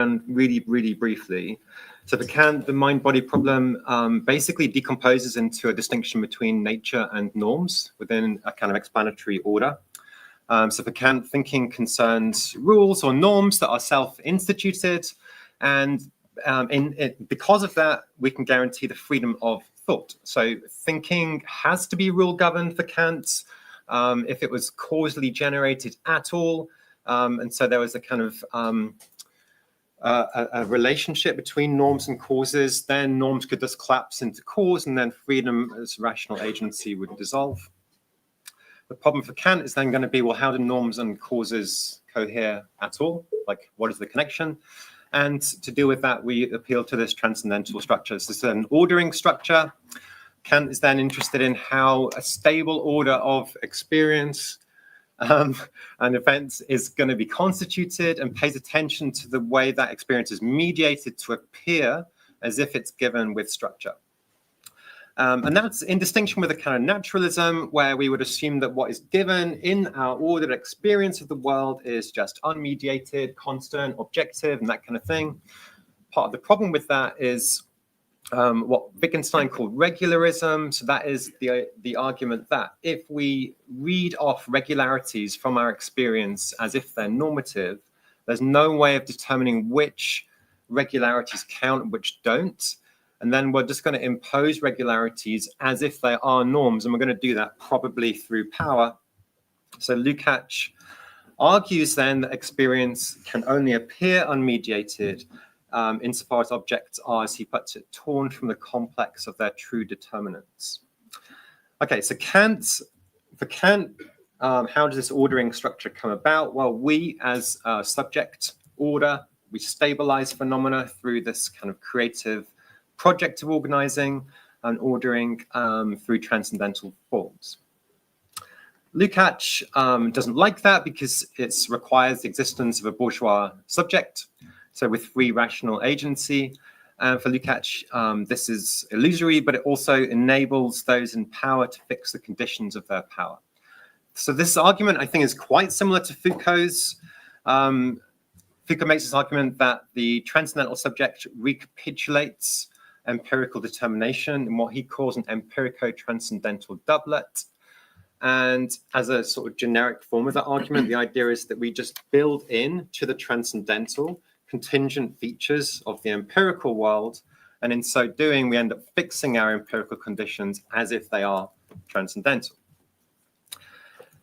And really briefly. So for Kant, the mind-body problem basically decomposes into a distinction between nature and norms within a kind of explanatory order. So for Kant, thinking concerns rules or norms that are self-instituted, and because of that, we can guarantee the freedom of thought. So thinking has to be rule-governed for Kant if it was causally generated at all. And so there was a kind of a relationship between norms and causes, then norms could just collapse into cause, and then freedom as rational agency would dissolve. The problem for Kant is then going to be, well, how do norms and causes cohere at all? Like, what is the connection? And to deal with that, we appeal to this transcendental structure. This is an ordering structure. Kant is then interested in how a stable order of experience and events is going to be constituted, and pays attention to the way that experience is mediated to appear as if it's given with structure. And that's in distinction with a kind of naturalism, where we would assume that what is given in our ordered experience of the world is just unmediated, constant, objective, and that kind of thing. Part of the problem with that is what Wittgenstein called regularism. So that is the argument that if we read off regularities from our experience as if they're normative, there's no way of determining which regularities count and which don't. And then we're just going to impose regularities as if they are norms. And we're going to do that probably through power. So Lukács argues then that experience can only appear unmediated insofar as objects are, as he puts it, torn from the complex of their true determinants. Okay, so for Kant, how does this ordering structure come about? Well, we as a subject order, we stabilize phenomena through this kind of creative project of organizing and ordering through transcendental forms. Lukács doesn't like that because it requires the existence of a bourgeois subject, so with free rational agency. For Lukács, this is illusory, but it also enables those in power to fix the conditions of their power. So this argument, I think, is quite similar to Foucault's. Foucault makes this argument that the transcendental subject recapitulates empirical determination in what he calls an empirico-transcendental doublet. And as a sort of generic form of that argument, the idea is that we just build in to the transcendental contingent features of the empirical world, and in so doing, we end up fixing our empirical conditions as if they are transcendental.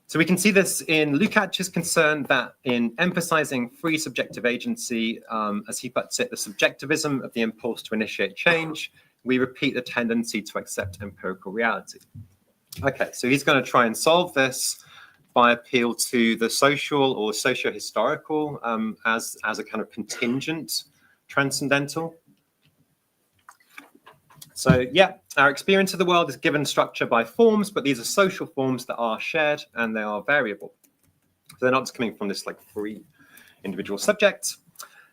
So we can see this in Lukács's concern that in emphasizing free subjective agency, as he puts it, the subjectivism of the impulse to initiate change, we repeat the tendency to accept empirical reality. Okay, so he's going to try and solve this by appeal to the social or socio-historical as a kind of contingent transcendental. So yeah, our experience of the world is given structure by forms, but these are social forms that are shared and they are variable. So they're not just coming from this like free individual subject.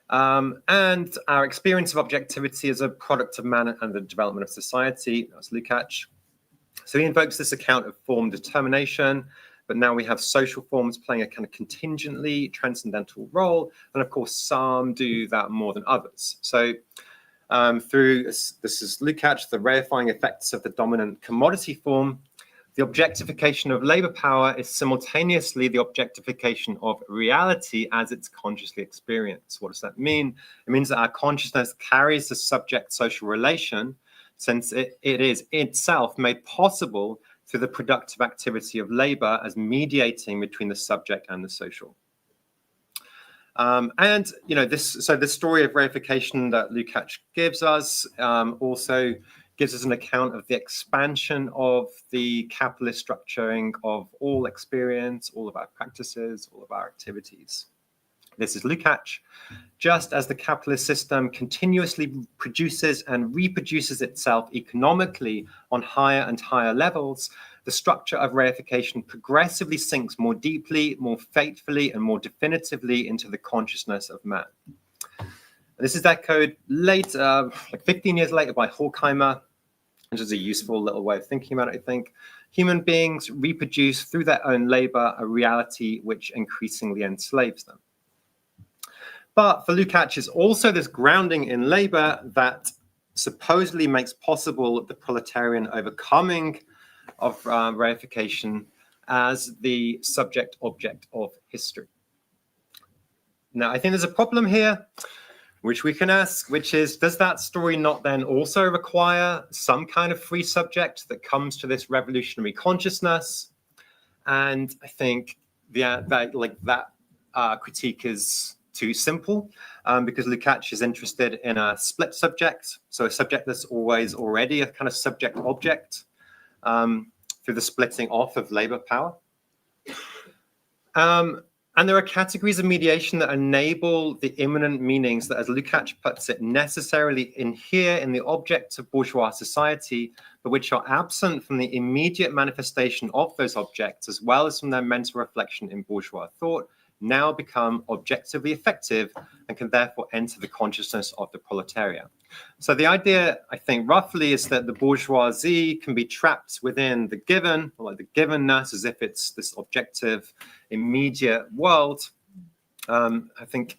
And our experience of objectivity is a product of man and the development of society. That's Lukács. So he invokes this account of form determination, but now we have social forms playing a kind of contingently transcendental role. And of course, some do that more than others. So through, this is Lukács, the reifying effects of the dominant commodity form, the objectification of labor power is simultaneously the objectification of reality as it's consciously experienced. What does that mean? It means that our consciousness carries the subject social relation, since it is itself made possible through the productive activity of labor as mediating between the subject and the social. And you know, so the story of reification that Lukács gives us also gives us an account of the expansion of the capitalist structuring of all experience, all of our practices, all of our activities. This is Lukács. Just as the capitalist system continuously produces and reproduces itself economically on higher and higher levels, the structure of reification progressively sinks more deeply, more faithfully, and more definitively into the consciousness of man. And this is echoed later, like 15 years later, by Horkheimer, which is a useful little way of thinking about it, I think. Human beings reproduce through their own labor a reality which increasingly enslaves them. But for Lukács, it's also this grounding in labor that supposedly makes possible the proletarian overcoming of reification as the subject object of history. Now, I think there's a problem here, which we can ask, which is, does that story not then also require some kind of free subject that comes to this revolutionary consciousness? And I think that critique is too simple, because Lukács is interested in a split subject, so a subject that's always already a kind of subject object through the splitting off of labor power. And there are categories of mediation that enable the immanent meanings that, as Lukács puts it, necessarily inhere in the objects of bourgeois society, but which are absent from the immediate manifestation of those objects, as well as from their mental reflection in bourgeois thought, now become objectively effective and can therefore enter the consciousness of the proletariat. So the idea, I think, roughly is that the bourgeoisie can be trapped within the given, or like the givenness, as if it's this objective, immediate world. I think,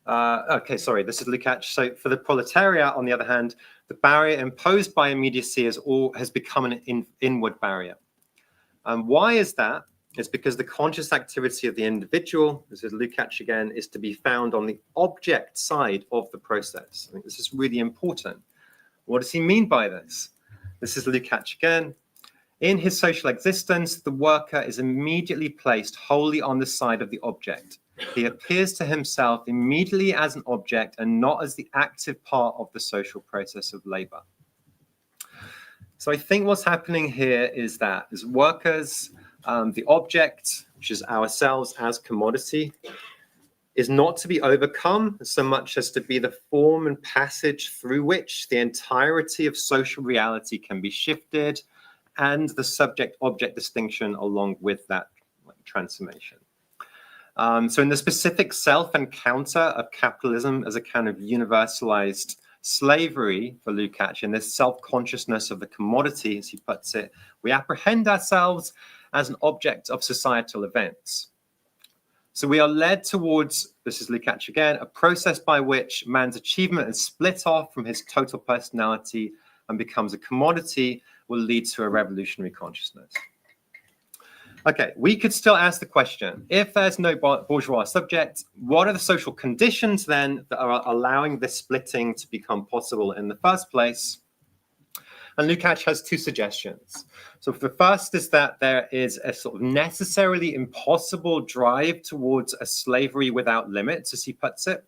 okay, sorry, this is Lukács. So for the proletariat, on the other hand, the barrier imposed by immediacy has become an inward barrier. Why is that? It's because the conscious activity of the individual, this is Lukács again, is to be found on the object side of the process. I think this is really important. What does he mean by this? This is Lukács again. In his social existence, the worker is immediately placed wholly on the side of the object. He appears to himself immediately as an object and not as the active part of the social process of labor. So I think what's happening here is that as workers, the object, which is ourselves as commodity, is not to be overcome so much as to be the form and passage through which the entirety of social reality can be shifted, and the subject-object distinction along with that transformation. So in the specific self-encounter of capitalism as a kind of universalized slavery for Lukács, in this self-consciousness of the commodity, as he puts it, we apprehend ourselves as an object of societal events. So we are led towards, this is Lukács again, a process by which man's achievement is split off from his total personality and becomes a commodity, will lead to a revolutionary consciousness. Okay, we could still ask the question, if there's no bourgeois subject, what are the social conditions then that are allowing this splitting to become possible in the first place? And Lukács has two suggestions. So the first is that there is a sort of necessarily impossible drive towards a slavery without limits, as he puts it.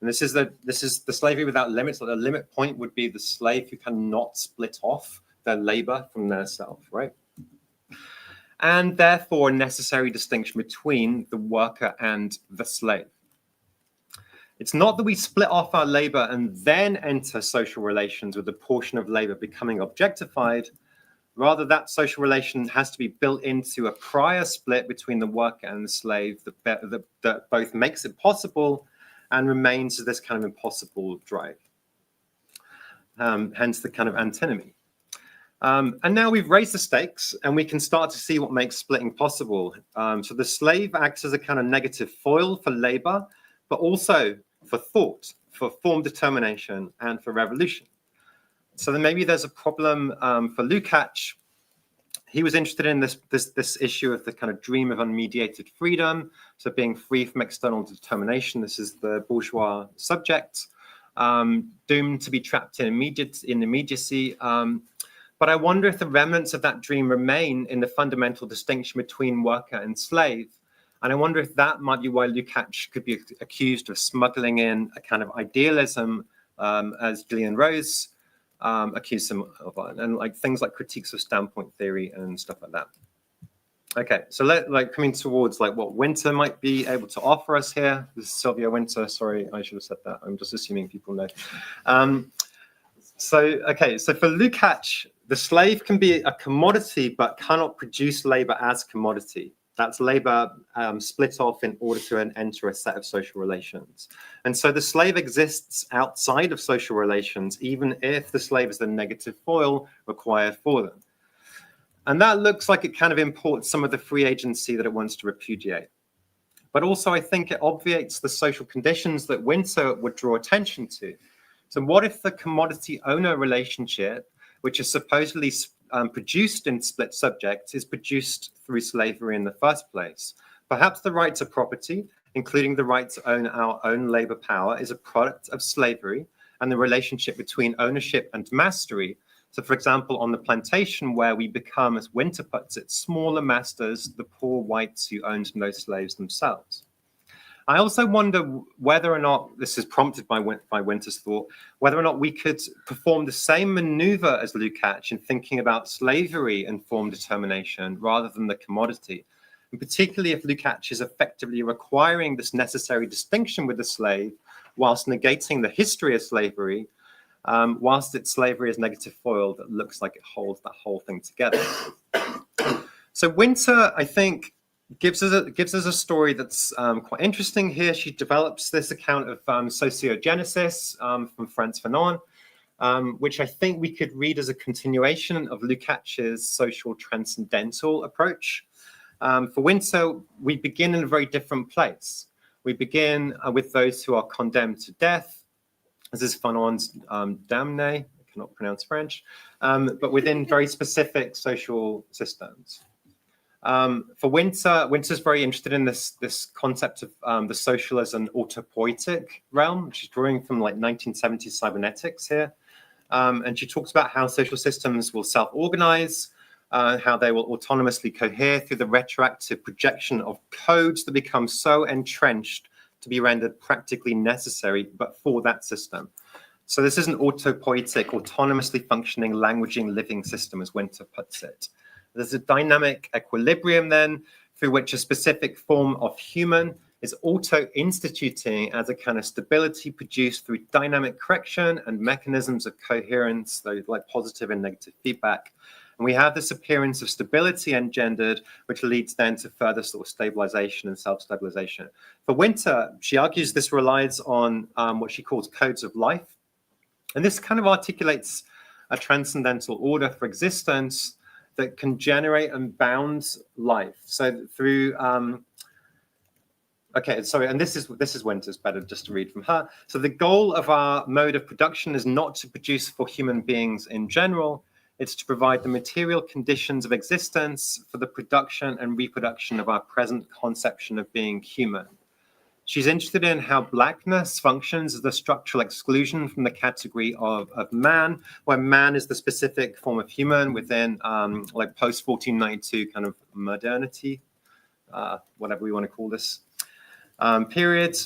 And this is the slavery without limits. So the limit point would be the slave who cannot split off their labor from their self, right? And therefore a necessary distinction between the worker and the slave. It's not that we split off our labor and then enter social relations with a portion of labor becoming objectified. Rather, that social relation has to be built into a prior split between the worker and the slave that both makes it possible and remains this kind of impossible drive. Hence the kind of antinomy. And now we've raised the stakes and we can start to see what makes splitting possible. So the slave acts as a kind of negative foil for labor, but also for thought, for form determination, and for revolution. So then maybe there's a problem for Lukács. He was interested in this issue of the kind of dream of unmediated freedom, so being free from external determination. This is the bourgeois subject, doomed to be trapped in immediacy. But I wonder if the remnants of that dream remain in the fundamental distinction between worker and slave. And I wonder if that might be why Lukács could be accused of smuggling in a kind of idealism, as Gillian Rose accused him of, and like things like critiques of standpoint theory and stuff like that. Okay, so coming towards like what Wynter might be able to offer us here. This is Sylvia Wynter. Sorry, I should have said that. I'm just assuming people know. So for Lukács, the slave can be a commodity but cannot produce labor as commodity. That's labor split off in order to enter a set of social relations. And so the slave exists outside of social relations, even if the slave is the negative foil required for them. And that looks like it kind of imports some of the free agency that it wants to repudiate. But also, I think it obviates the social conditions that Wynter would draw attention to. So what if the commodity owner relationship, which is supposedly produced in split subjects, is produced through slavery in the first place? Perhaps the right to property, including the right to own our own labor power, is a product of slavery and the relationship between ownership and mastery. So, for example, on the plantation where we become, as Wynter puts it, smaller masters, the poor whites who owned no slaves themselves. I also wonder whether or not, this is prompted by Wynter's thought, whether or not we could perform the same maneuver as Lukács in thinking about slavery and form determination rather than the commodity. And particularly if Lukács is effectively requiring this necessary distinction with the slave whilst negating the history of slavery, whilst its slavery is negative foil that looks like it holds that whole thing together. So Wynter, I think, gives us a story that's quite interesting here. She develops this account of sociogenesis from Frantz Fanon, which I think we could read as a continuation of Lukács's social transcendental approach. For Wynter, we begin in a very different place. We begin with those who are condemned to death. This is Fanon's damné, I cannot pronounce French, but within very specific social systems. For Wynter's very interested in this concept of the social as an autopoietic realm, which is drawing from like 1970s cybernetics here. And she talks about how social systems will self-organize, how they will autonomously cohere through the retroactive projection of codes that become so entrenched to be rendered practically necessary, but for that system. So this is an autopoietic, autonomously functioning, languaging, living system, as Wynter puts it. There's a dynamic equilibrium then, through which a specific form of human is auto-instituting as a kind of stability produced through dynamic correction and mechanisms of coherence, though like positive and negative feedback. And we have this appearance of stability engendered, which leads then to further sort of stabilization and self-stabilization. For Wynter, she argues this relies on what she calls codes of life. And this kind of articulates a transcendental order for existence that can generate and bound life. So through, okay, sorry, and this is Wynter's, better just to read from her. So the goal of our mode of production is not to produce for human beings in general, it's to provide the material conditions of existence for the production and reproduction of our present conception of being human. She's interested in how blackness functions as the structural exclusion from the category of man, where man is the specific form of human within like post-1492 kind of modernity, whatever we want to call this period.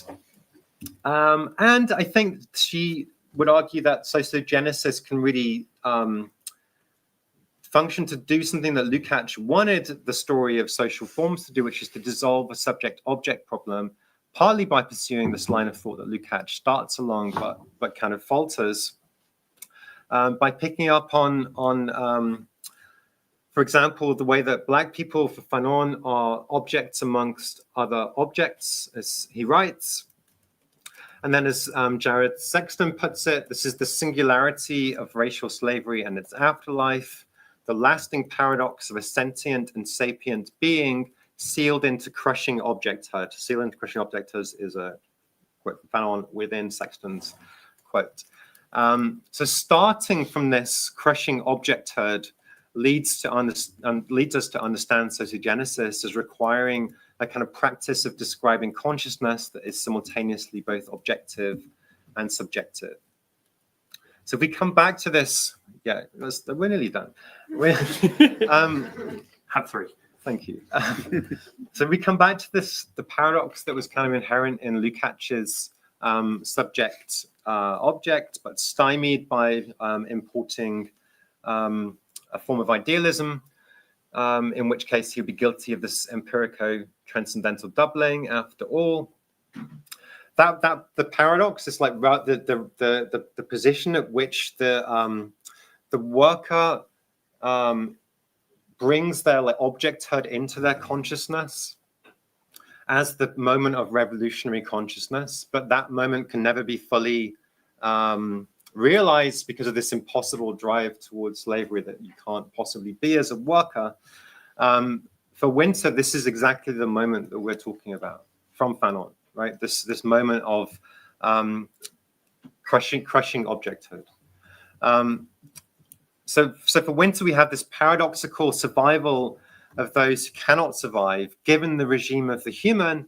And I think she would argue that sociogenesis can really function to do something that Lukács wanted the story of social forms to do, which is to dissolve a subject-object problem, partly by pursuing this line of thought that Lukács starts along but kind of falters, by picking up on for example, the way that Black people for Fanon are objects amongst other objects, as he writes. And then as Jared Sexton puts it, this is the singularity of racial slavery and its afterlife, the lasting paradox of a sentient and sapient being sealed into crushing objecthood. Sealed into crushing objecthood is a quote from Fanon within Sexton's quote. So starting from this crushing objecthood leads us to understand sociogenesis as requiring a kind of practice of describing consciousness that is simultaneously both objective and subjective. So if we come back to this, yeah, we're nearly done. Had three. Thank you. So we come back to this, the paradox that was kind of inherent in Lukács's subject object, but stymied by importing a form of idealism, in which case he'd be guilty of this empirico-transcendental doubling after all. That the paradox is like the position at which the worker brings their like objecthood into their consciousness as the moment of revolutionary consciousness, but that moment can never be fully realized because of this impossible drive towards slavery that you can't possibly be as a worker. For Wynter, this is exactly the moment that we're talking about. from Fanon, right? This moment of crushing objecthood. So for Wynter, we have this paradoxical survival of those who cannot survive, given the regime of the human.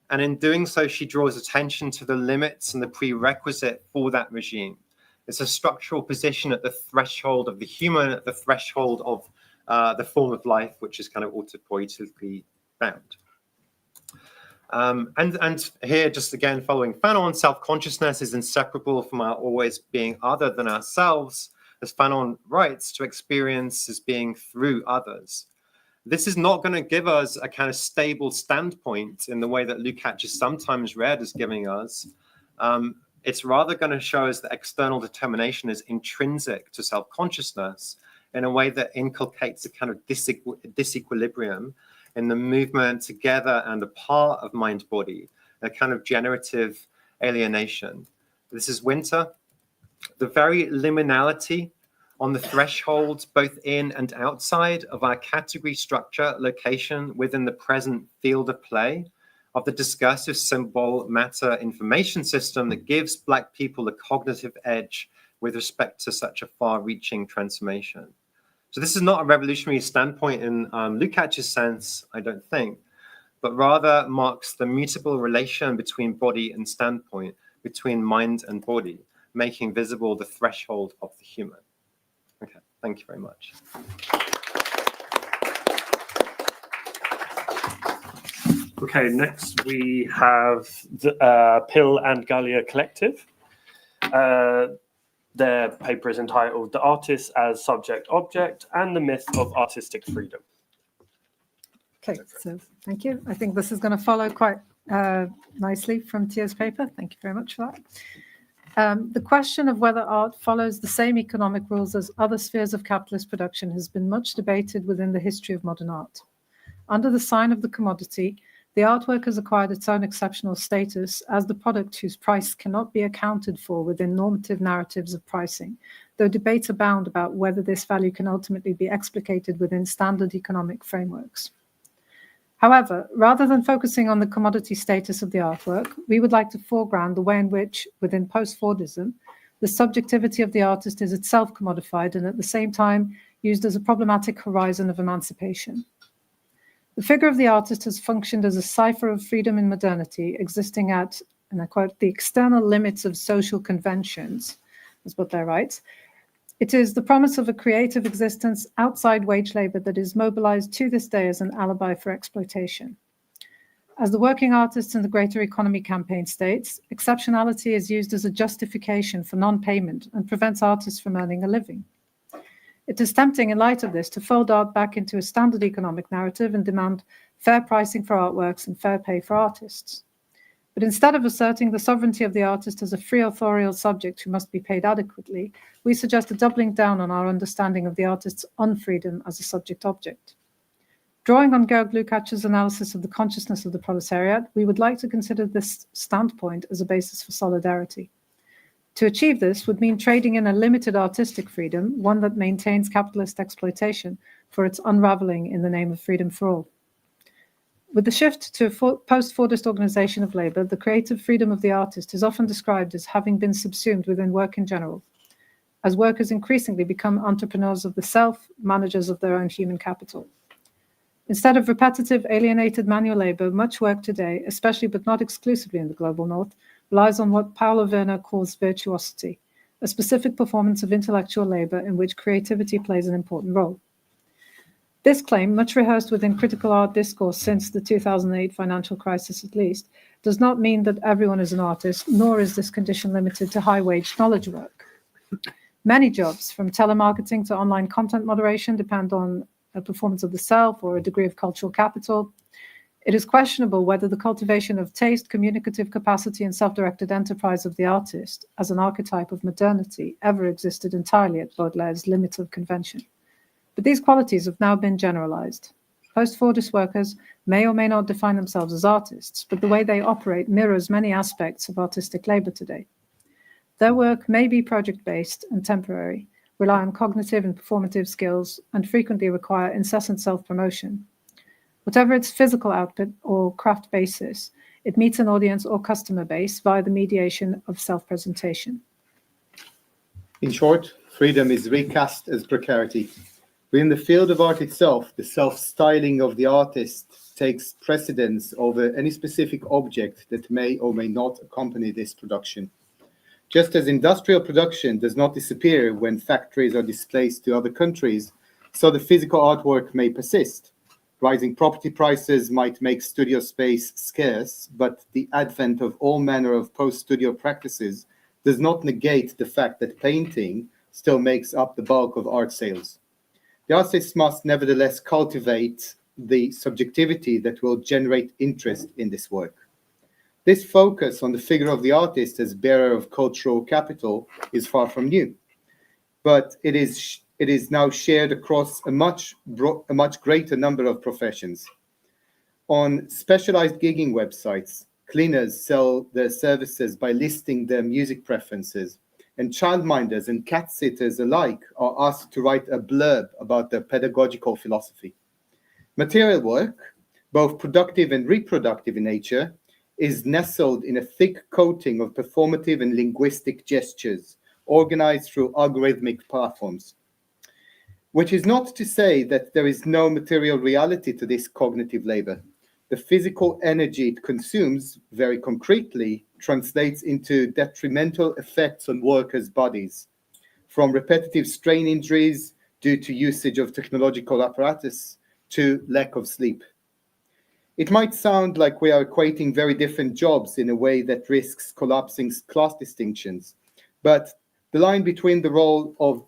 And in doing so, she draws attention to the limits and the prerequisite for that regime. It's a structural position at the threshold of the human, at the threshold of the form of life, which is kind of autopoietically bound. And here, just again, following Fanon, self-consciousness is inseparable from our always being other than ourselves, as Fanon writes, to experience as being through others. This is not going to give us a kind of stable standpoint in the way that Lukács is sometimes read as giving us. It's rather going to show us that external determination is intrinsic to self-consciousness in a way that inculcates a kind of disequilibrium in the movement together and apart of mind-body, a kind of generative alienation. This is Wynter. The very liminality on the thresholds, both in and outside of our category structure, location within the present field of play, of the discursive symbol matter information system that gives Black people a cognitive edge with respect to such a far-reaching transformation. So this is not a revolutionary standpoint in Lukács' sense, I don't think, but rather marks the mutable relation between body and standpoint, between mind and body, making visible the threshold of the human. Okay, thank you very much. Okay, next we have the Pill and Galia Kollectiv. Their paper is entitled The Artist as Subject-Object and the Myth of Artistic Freedom. Okay, so thank you. I think this is going to follow quite nicely from Tia's paper. Thank you very much for that. The question of whether art follows the same economic rules as other spheres of capitalist production has been much debated within the history of modern art. Under the sign of the commodity, the artwork has acquired its own exceptional status as the product whose price cannot be accounted for within normative narratives of pricing, though debates abound about whether this value can ultimately be explicated within standard economic frameworks. However, rather than focusing on the commodity status of the artwork, we would like to foreground the way in which, within post-Fordism, the subjectivity of the artist is itself commodified and at the same time used as a problematic horizon of emancipation. The figure of the artist has functioned as a cipher of freedom in modernity, existing at, and I quote, the external limits of social conventions, is what they write. It is the promise of a creative existence outside wage labor that is mobilized to this day as an alibi for exploitation. As the Working Artists in the Greater Economy campaign states, exceptionality is used as a justification for non-payment and prevents artists from earning a living. It is tempting in light of this to fold art back into a standard economic narrative and demand fair pricing for artworks and fair pay for artists. But instead of asserting the sovereignty of the artist as a free authorial subject who must be paid adequately, we suggest a doubling down on our understanding of the artist's unfreedom as a subject-object. Drawing on Georg Lukács' analysis of the consciousness of the proletariat, we would like to consider this standpoint as a basis for solidarity. To achieve this would mean trading in a limited artistic freedom, one that maintains capitalist exploitation, for its unraveling in the name of freedom for all. With the shift to a post-Fordist organization of labor, the creative freedom of the artist is often described as having been subsumed within work in general, as workers increasingly become entrepreneurs of the self, managers of their own human capital. Instead of repetitive, alienated manual labor, much work today, especially but not exclusively in the global north, relies on what Paulo Werner calls virtuosity, a specific performance of intellectual labor in which creativity plays an important role. This claim, much rehearsed within critical art discourse since the 2008 financial crisis at least, does not mean that everyone is an artist, nor is this condition limited to high-wage knowledge work. Many jobs, from telemarketing to online content moderation, depend on a performance of the self or a degree of cultural capital. It is questionable whether the cultivation of taste, communicative capacity, and self-directed enterprise of the artist as an archetype of modernity ever existed entirely at Baudelaire's limit of convention. But these qualities have now been generalized. Post-Fordist workers may or may not define themselves as artists, but the way they operate mirrors many aspects of artistic labor today. Their work may be project-based and temporary, rely on cognitive and performative skills, and frequently require incessant self-promotion. Whatever its physical output or craft basis, it meets an audience or customer base via the mediation of self-presentation. In short, freedom is recast as precarity. Within the field of art itself, the self-styling of the artist takes precedence over any specific object that may or may not accompany this production. Just as industrial production does not disappear when factories are displaced to other countries, so the physical artwork may persist. Rising property prices might make studio space scarce, but the advent of all manner of post-studio practices does not negate the fact that painting still makes up the bulk of art sales. The artist must nevertheless cultivate the subjectivity that will generate interest in this work. This focus on the figure of the artist as bearer of cultural capital is far from new, but it is now shared across a much greater number of professions. On specialized gigging websites, cleaners sell their services by listing their music preferences, and childminders and cat sitters alike are asked to write a blurb about their pedagogical philosophy. Material work, both productive and reproductive in nature, is nestled in a thick coating of performative and linguistic gestures organized through algorithmic platforms. Which is not to say that there is no material reality to this cognitive labor. The physical energy it consumes, very concretely, translates into detrimental effects on workers' bodies, from repetitive strain injuries due to usage of technological apparatus to lack of sleep. It might sound like we are equating very different jobs in a way that risks collapsing class distinctions, but the line between the roles of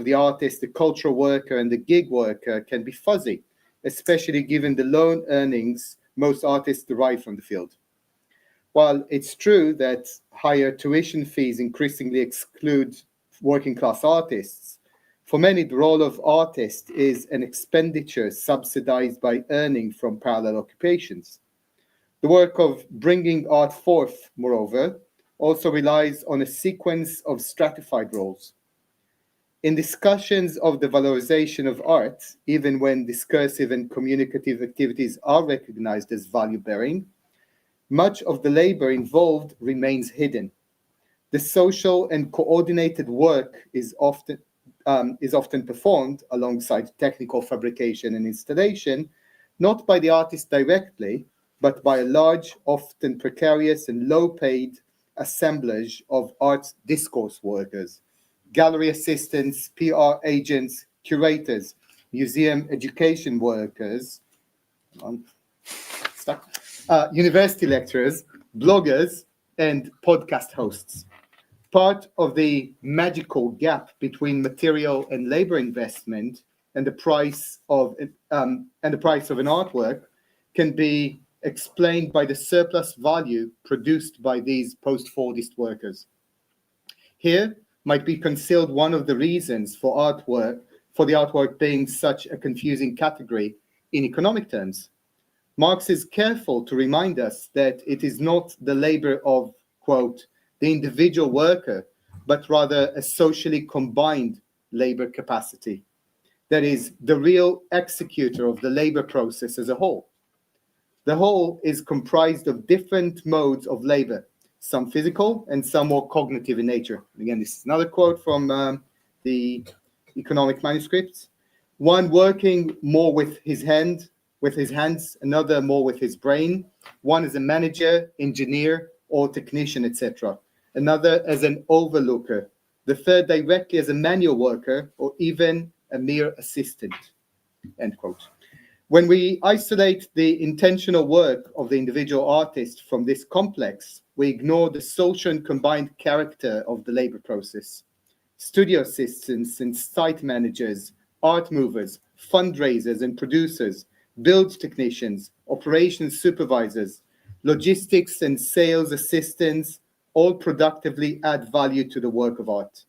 the artist, the cultural worker, and the gig worker can be fuzzy, especially given the low earnings most artists derive from the field. While it's true that higher tuition fees increasingly exclude working class artists, for many the role of artist is an expenditure subsidized by earning from parallel occupations. The work of bringing art forth, moreover, also relies on a sequence of stratified roles. In discussions of the valorization of art, even when discursive and communicative activities are recognized as value-bearing, much of the labor involved remains hidden. The social and coordinated work is often performed alongside technical fabrication and installation, not by the artist directly, but by a large, often precarious and low-paid assemblage of art discourse workers, gallery assistants, PR agents, curators, museum education workers, university lecturers, bloggers, and podcast hosts. Part of the magical gap between material and labor investment and the price of an artwork can be explained by the surplus value produced by these post-Fordist workers. Here might be concealed one of the reasons for the artwork being such a confusing category in economic terms. Marx is careful to remind us that it is not the labor of, quote, the individual worker, but rather a socially combined labor capacity. That is, the real executor of the labor process as a whole. The whole is comprised of different modes of labor, some physical and some more cognitive in nature. Again, this is another quote from the economic manuscripts. One working more with his hands, another more with his brain, one as a manager, engineer, or technician, etc. Another as an overlooker, the third directly as a manual worker, or even a mere assistant, end quote. When we isolate the intentional work of the individual artist from this complex, we ignore the social and combined character of the labor process. Studio assistants and site managers, art movers, fundraisers and producers, build technicians, operations supervisors, logistics and sales assistants, all productively add value to the work of art.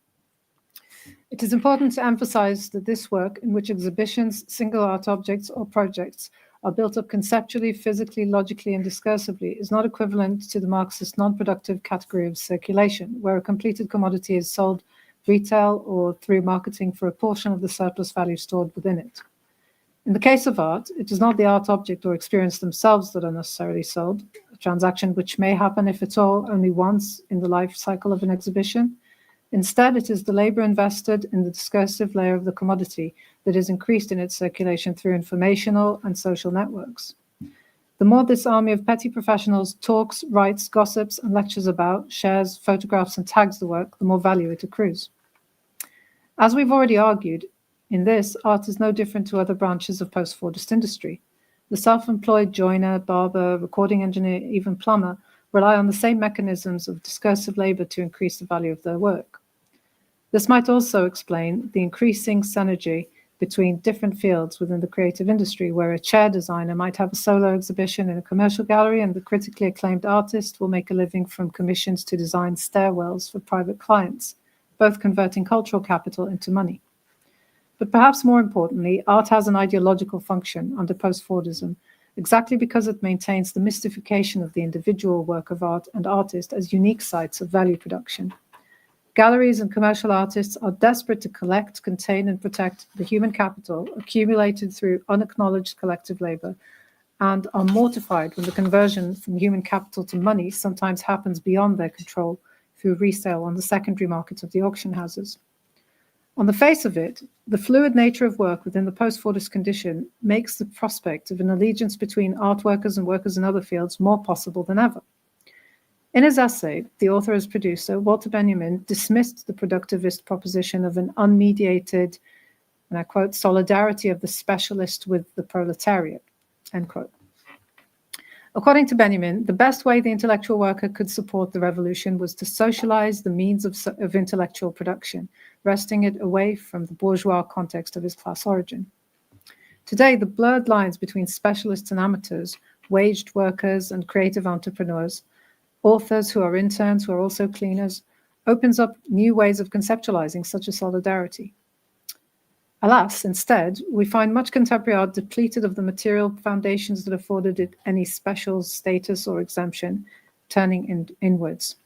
It is important to emphasize that this work, in which exhibitions, single art objects, or projects are built up conceptually, physically, logically, and discursively, is not equivalent to the Marxist non-productive category of circulation, where a completed commodity is sold retail or through marketing for a portion of the surplus value stored within it. In the case of art, it is not the art object or experience themselves that are necessarily sold. A transaction which may happen, if at all, only once in the life cycle of an exhibition. Instead, it is the labor invested in the discursive layer of the commodity that is increased in its circulation through informational and social networks. The more this army of petty professionals talks, writes, gossips, and lectures about, shares, photographs, and tags the work, the more value it accrues. As we've already argued, in this, art is no different to other branches of post-Fordist industry. The self-employed joiner, barber, recording engineer, even plumber rely on the same mechanisms of discursive labor to increase the value of their work. This might also explain the increasing synergy between different fields within the creative industry, where a chair designer might have a solo exhibition in a commercial gallery and the critically acclaimed artist will make a living from commissions to design stairwells for private clients, both converting cultural capital into money. But perhaps more importantly, art has an ideological function under post-Fordism, exactly because it maintains the mystification of the individual work of art and artist as unique sites of value production. Galleries and commercial artists are desperate to collect, contain, and protect the human capital accumulated through unacknowledged collective labor, and are mortified when the conversion from human capital to money sometimes happens beyond their control through resale on the secondary market of the auction houses. On the face of it, the fluid nature of work within the post-Fordist condition makes the prospect of an allegiance between art workers and workers in other fields more possible than ever. In his essay, the author as producer, Walter Benjamin, dismissed the productivist proposition of an unmediated, and I quote, solidarity of the specialist with the proletariat, end quote. According to Benjamin, the best way the intellectual worker could support the revolution was to socialize the means of intellectual production, wresting it away from the bourgeois context of his class origin. Today, the blurred lines between specialists and amateurs, waged workers and creative entrepreneurs, authors who are interns who are also cleaners, opens up new ways of conceptualizing such a solidarity. Alas, instead, we find much contemporary art depleted of the material foundations that afforded it any special status or exemption, turning inwards.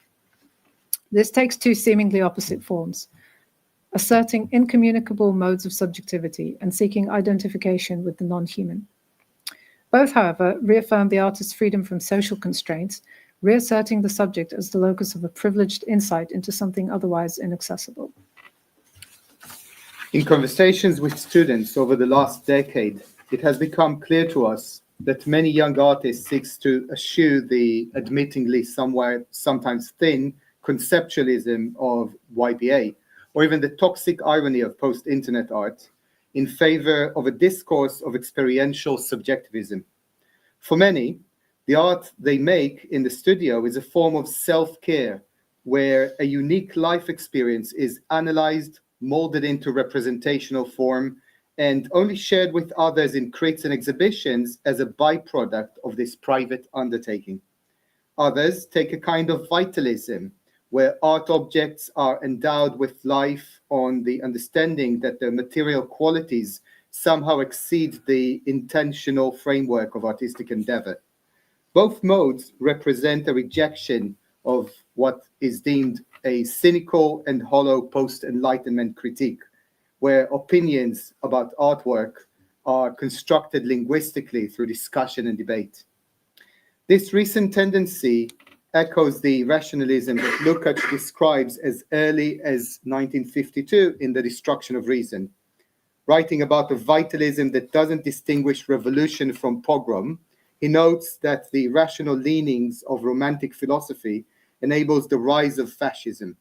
This takes two seemingly opposite forms: asserting incommunicable modes of subjectivity and seeking identification with the non-human. Both, however, reaffirm the artist's freedom from social constraints, reasserting the subject as the locus of a privileged insight into something otherwise inaccessible. In conversations with students over the last decade, it has become clear to us that many young artists seek to eschew the admittingly sometimes thin conceptualism of YPA, or even the toxic irony of post-internet art, in favor of a discourse of experiential subjectivism. For many, the art they make in the studio is a form of self-care, where a unique life experience is analyzed, molded into representational form, and only shared with others in crits and exhibitions as a byproduct of this private undertaking. Others take a kind of vitalism, where art objects are endowed with life on the understanding that their material qualities somehow exceed the intentional framework of artistic endeavor. Both modes represent a rejection of what is deemed a cynical and hollow post-Enlightenment critique, where opinions about artwork are constructed linguistically through discussion and debate. This recent tendency echoes the rationalism that Lukács describes as early as 1952 in The Destruction of Reason. Writing about a vitalism that doesn't distinguish revolution from pogrom, he notes that the rational leanings of Romantic philosophy enables the rise of fascism.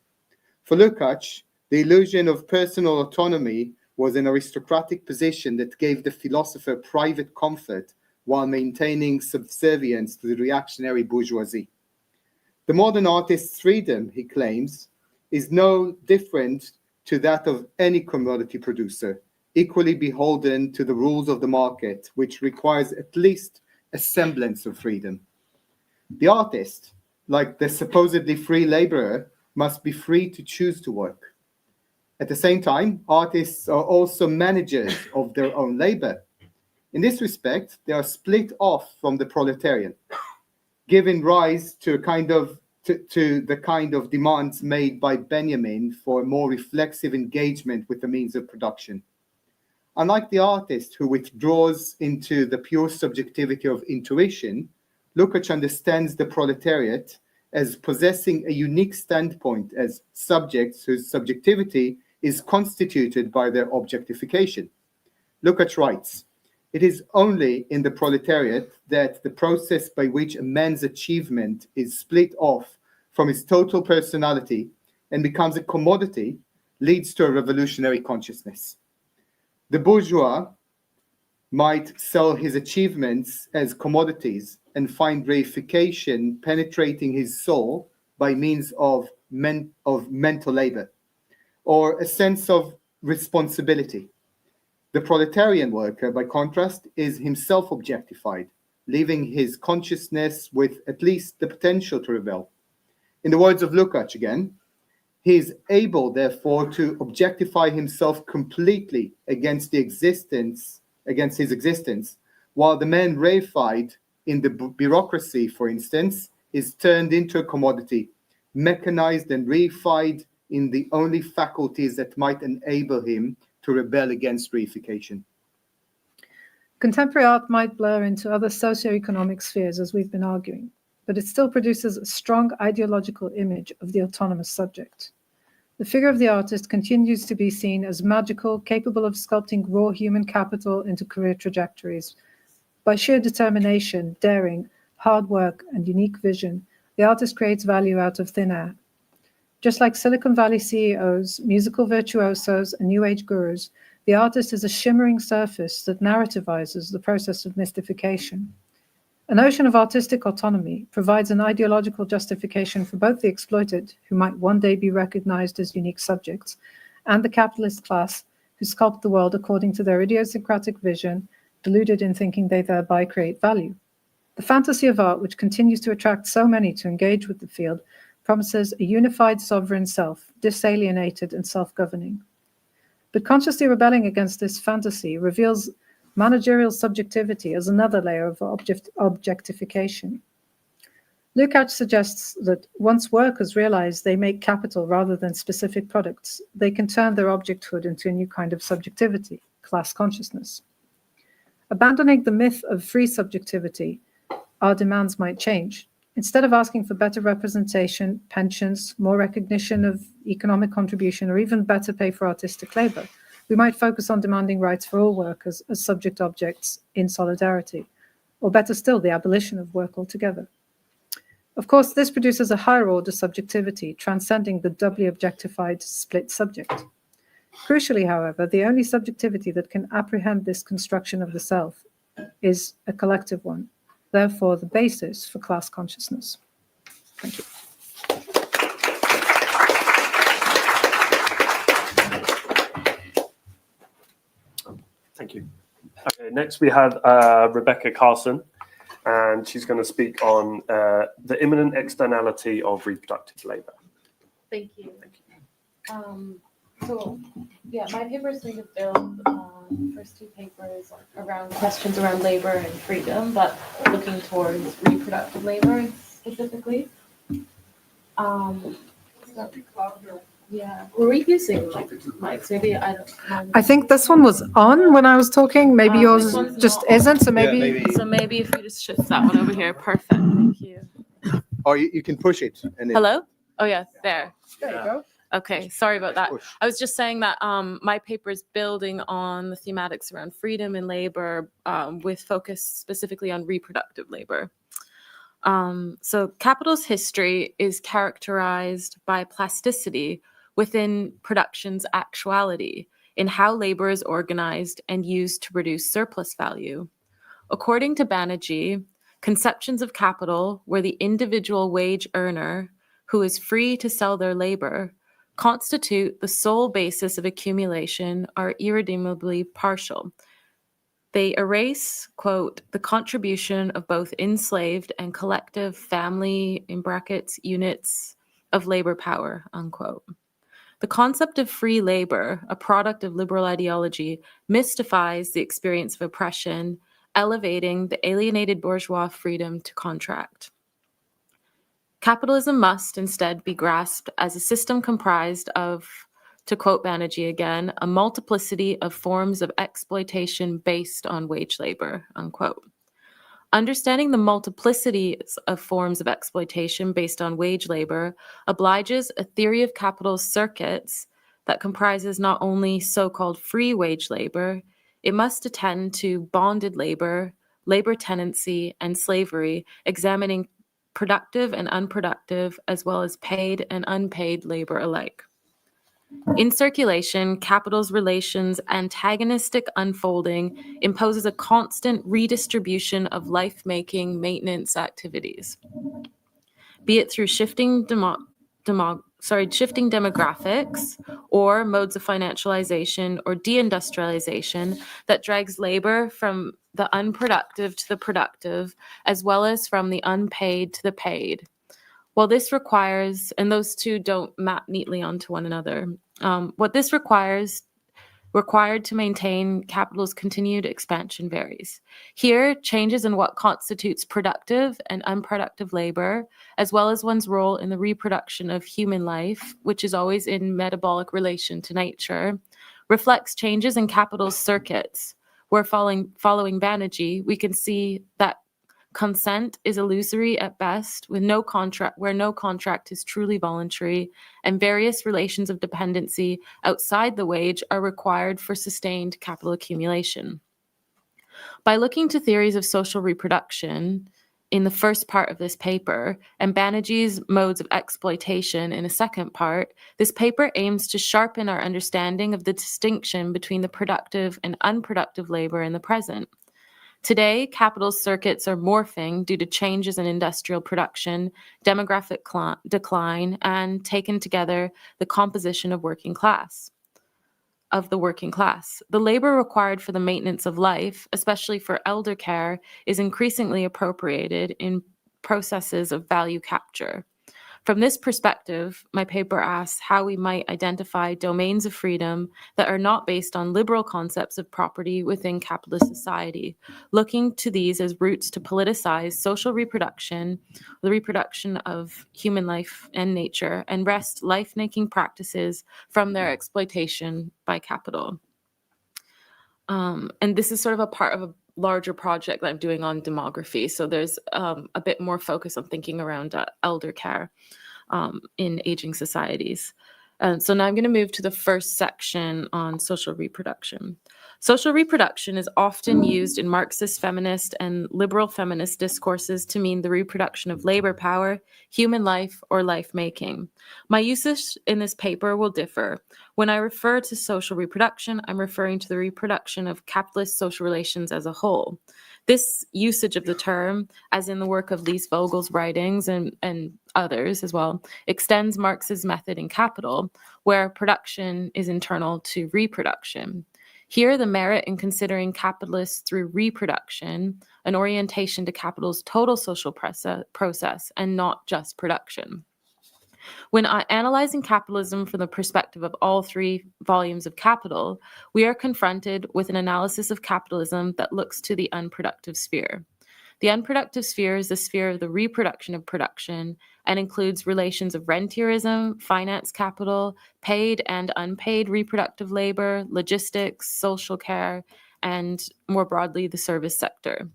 For Lukács, the illusion of personal autonomy was an aristocratic position that gave the philosopher private comfort while maintaining subservience to the reactionary bourgeoisie. The modern artist's freedom, he claims, is no different to that of any commodity producer, equally beholden to the rules of the market, which requires at least a semblance of freedom. The artist, like the supposedly free laborer, must be free to choose to work. At the same time, artists are also managers of their own labor. In this respect, they are split off from the proletariat, giving rise to the kind of demands made by Benjamin for a more reflexive engagement with the means of production. Unlike the artist who withdraws into the pure subjectivity of intuition, Lukács understands the proletariat as possessing a unique standpoint as subjects whose subjectivity is constituted by their objectification. Lukács writes, "It is only in the proletariat that the process by which a man's achievement is split off from his total personality and becomes a commodity leads to a revolutionary consciousness. The bourgeois might sell his achievements as commodities and find reification penetrating his soul by means of mental labor, or a sense of responsibility. The proletarian worker, by contrast, is himself objectified, leaving his consciousness with at least the potential to rebel. In the words of Lukács again, he is able, therefore, to objectify himself completely against his existence, while the man reified in the bureaucracy, for instance, is turned into a commodity, mechanized and reified in the only faculties that might enable him to rebel against reification." Contemporary art might blur into other socioeconomic spheres, as we've been arguing, but it still produces a strong ideological image of the autonomous subject. The figure of the artist continues to be seen as magical, capable of sculpting raw human capital into career trajectories. By sheer determination, daring, hard work, and unique vision, the artist creates value out of thin air. Just like Silicon Valley CEOs, musical virtuosos, and New Age gurus, the artist is a shimmering surface that narrativizes the process of mystification. A notion of artistic autonomy provides an ideological justification for both the exploited, who might one day be recognized as unique subjects, and the capitalist class, who sculpt the world according to their idiosyncratic vision, deluded in thinking they thereby create value. The fantasy of art, which continues to attract so many to engage with the field, promises a unified sovereign self, disalienated and self-governing. But consciously rebelling against this fantasy reveals managerial subjectivity as another layer of objectification. Lukács suggests that once workers realize they make capital rather than specific products, they can turn their objecthood into a new kind of subjectivity, class consciousness. Abandoning the myth of free subjectivity, our demands might change. Instead of asking for better representation, pensions, more recognition of economic contribution, or even better pay for artistic labor, we might focus on demanding rights for all workers as subject objects in solidarity, or better still, the abolition of work altogether. Of course, this produces a higher order subjectivity, transcending the doubly objectified split subject. Crucially, however, the only subjectivity that can apprehend this construction of the self is a collective one, therefore the basis for class consciousness. Thank you. Thank you. Okay, next we have Rebecca Carson, and she's going to speak on the imminent externality of reproductive labor. Thank you. So, yeah, my paper is going to build the first two papers around questions around labor and freedom, but looking towards reproductive labor specifically. Yeah, were we using mics? Maybe I don't know. I think this one was on when I was talking. Maybe yours this one's just not. isn't. So maybe. Yeah, maybe. So maybe if we just shift that one over here, perfect. Thank you. Or you can push it. And Hello? Oh yeah, there. There you go. Okay, sorry about that. Push. I was just saying that my paper is building on the thematics around freedom and labor, with focus specifically on reproductive labor. So capital's history is characterized by plasticity within production's actuality in how labor is organized and used to produce surplus value. According to Banerjee, conceptions of capital where the individual wage earner, who is free to sell their labor, constitute the sole basis of accumulation are irredeemably partial. They erase, quote, the contribution of both enslaved and collective family, in brackets, units of labor power, unquote. The concept of free labor, a product of liberal ideology, mystifies the experience of oppression, elevating the alienated bourgeois freedom to contract. Capitalism must instead be grasped as a system comprised of, to quote Banerjee again, a multiplicity of forms of exploitation based on wage labor, unquote. Understanding the multiplicities of forms of exploitation based on wage labor obliges a theory of capital's circuits that comprises not only so-called free wage labor, it must attend to bonded labor, labor tenancy, and slavery, examining productive and unproductive, as well as paid and unpaid labor alike. In circulation, capital's relations' antagonistic unfolding imposes a constant redistribution of life-making maintenance activities, be it through shifting demographics or modes of financialization or deindustrialization that drags labor from the unproductive to the productive, as well as from the unpaid to the paid. Well, this requires, and those two don't map neatly onto one another. What this required to maintain capital's continued expansion varies. Here, changes in what constitutes productive and unproductive labor, as well as one's role in the reproduction of human life, which is always in metabolic relation to nature, reflects changes in capital's circuits, where following Banerjee, we can see that consent is illusory at best, with no contract, where no contract is truly voluntary, and various relations of dependency outside the wage are required for sustained capital accumulation. By looking to theories of social reproduction in the first part of this paper, and Banerjee's modes of exploitation in a second part, this paper aims to sharpen our understanding of the distinction between the productive and unproductive labor in the present. Today, capital's circuits are morphing due to changes in industrial production, demographic decline, and taken together, the composition of the working class. The labor required for the maintenance of life, especially for elder care, is increasingly appropriated in processes of value capture. From this perspective, my paper asks how we might identify domains of freedom that are not based on liberal concepts of property within capitalist society, looking to these as routes to politicize social reproduction, the reproduction of human life and nature, and wrest life-making practices from their exploitation by capital. And this is sort of a part of a larger project that I'm doing on demography. So there's a bit more focus on thinking around elder care in aging societies. So now I'm going to move to the first section on social reproduction. Social reproduction is often used in Marxist feminist and liberal feminist discourses to mean the reproduction of labor power, human life, or life-making. My usage in this paper will differ. When I refer to social reproduction, I'm referring to the reproduction of capitalist social relations as a whole. This usage of the term, as in the work of Lise Vogel's writings and others as well, extends Marx's method in Capital, where production is internal to reproduction. Here, the merit in considering capitalists through reproduction, an orientation to capital's total social process, and not just production. When analyzing capitalism from the perspective of all three volumes of Capital, we are confronted with an analysis of capitalism that looks to the unproductive sphere. The unproductive sphere is the sphere of the reproduction of production and includes relations of rentierism, finance capital, paid and unpaid reproductive labor, logistics, social care, and more broadly, the service sector.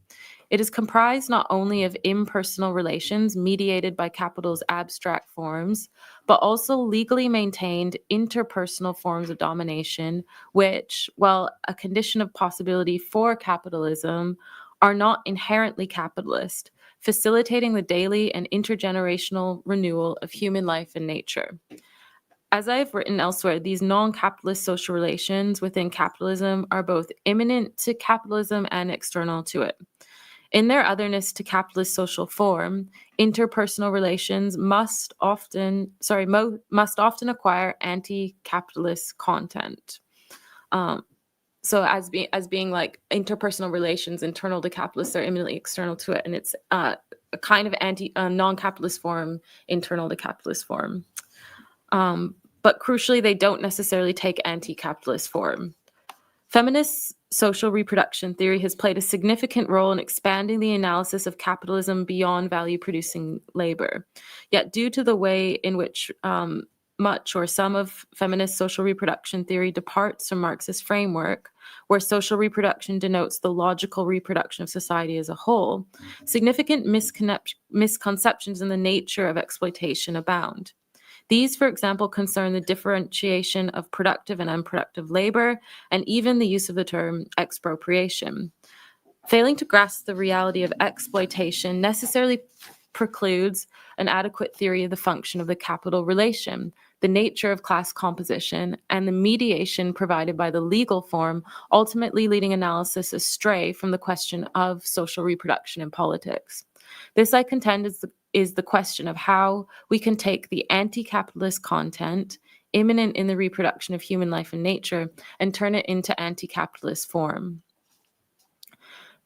It is comprised not only of impersonal relations mediated by capital's abstract forms, but also legally maintained interpersonal forms of domination, which, while a condition of possibility for capitalism, are not inherently capitalist, facilitating the daily and intergenerational renewal of human life and nature. As I've written elsewhere, these non-capitalist social relations within capitalism are both immanent to capitalism and external to it. In their otherness to capitalist social form, interpersonal relations must often acquire anti-capitalist content. So as being like interpersonal relations internal to capitalists are imminently external to it, and it's a kind of non-capitalist form internal to capitalist form. But crucially, they don't necessarily take anti-capitalist form. Feminist social reproduction theory has played a significant role in expanding the analysis of capitalism beyond value-producing labor. Yet due to the way in which much or some of feminist social reproduction theory departs from Marxist framework, where social reproduction denotes the logical reproduction of society as a whole, significant misconceptions in the nature of exploitation abound. These, for example, concern the differentiation of productive and unproductive labor, and even the use of the term expropriation. Failing to grasp the reality of exploitation necessarily precludes an adequate theory of the function of the capital relation, the nature of class composition, and the mediation provided by the legal form, ultimately leading analysis astray from the question of social reproduction in politics. This, I contend, is the question of how we can take the anti-capitalist content immanent in the reproduction of human life and nature and turn it into anti-capitalist form.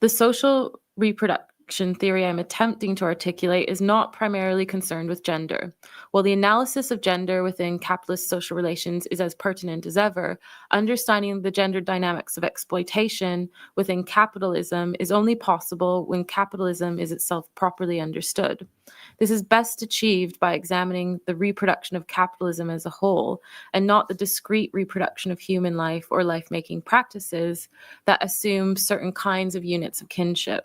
The social reproduction theory I'm attempting to articulate is not primarily concerned with gender. While the analysis of gender within capitalist social relations is as pertinent as ever, understanding the gender dynamics of exploitation within capitalism is only possible when capitalism is itself properly understood. This is best achieved by examining the reproduction of capitalism as a whole, and not the discrete reproduction of human life or life-making practices that assume certain kinds of units of kinship.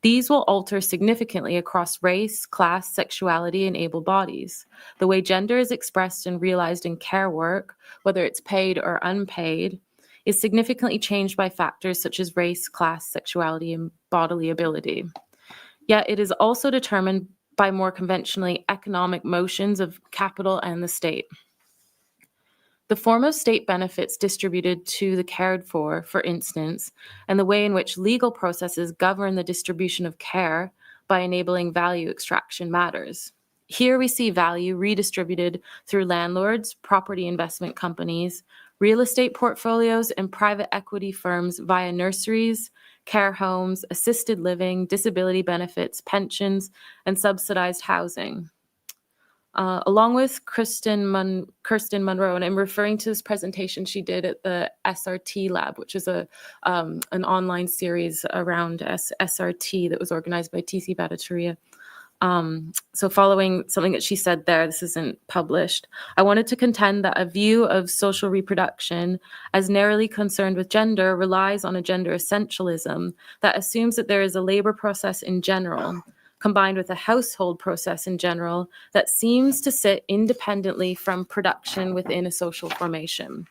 These will alter significantly across race, class, sexuality, and able bodies. The way gender is expressed and realized in care work, whether it's paid or unpaid, is significantly changed by factors such as race, class, sexuality, and bodily ability. Yet it is also determined by more conventionally economic motions of capital and the state. The form of state benefits distributed to the cared for instance, and the way in which legal processes govern the distribution of care by enabling value extraction matters. Here we see value redistributed through landlords, property investment companies, real estate portfolios, and private equity firms via nurseries, care homes, assisted living, disability benefits, pensions, and subsidized housing. Along with Kirsten Monroe, and I'm referring to this presentation she did at the SRT Lab, which is an online series around SRT that was organized by TC Bhattacharya. So following something that she said there, this isn't published, I wanted to contend that a view of social reproduction as narrowly concerned with gender relies on a gender essentialism that assumes that there is a labor process in general, combined with a household process in general, that seems to sit independently from production within a social formation.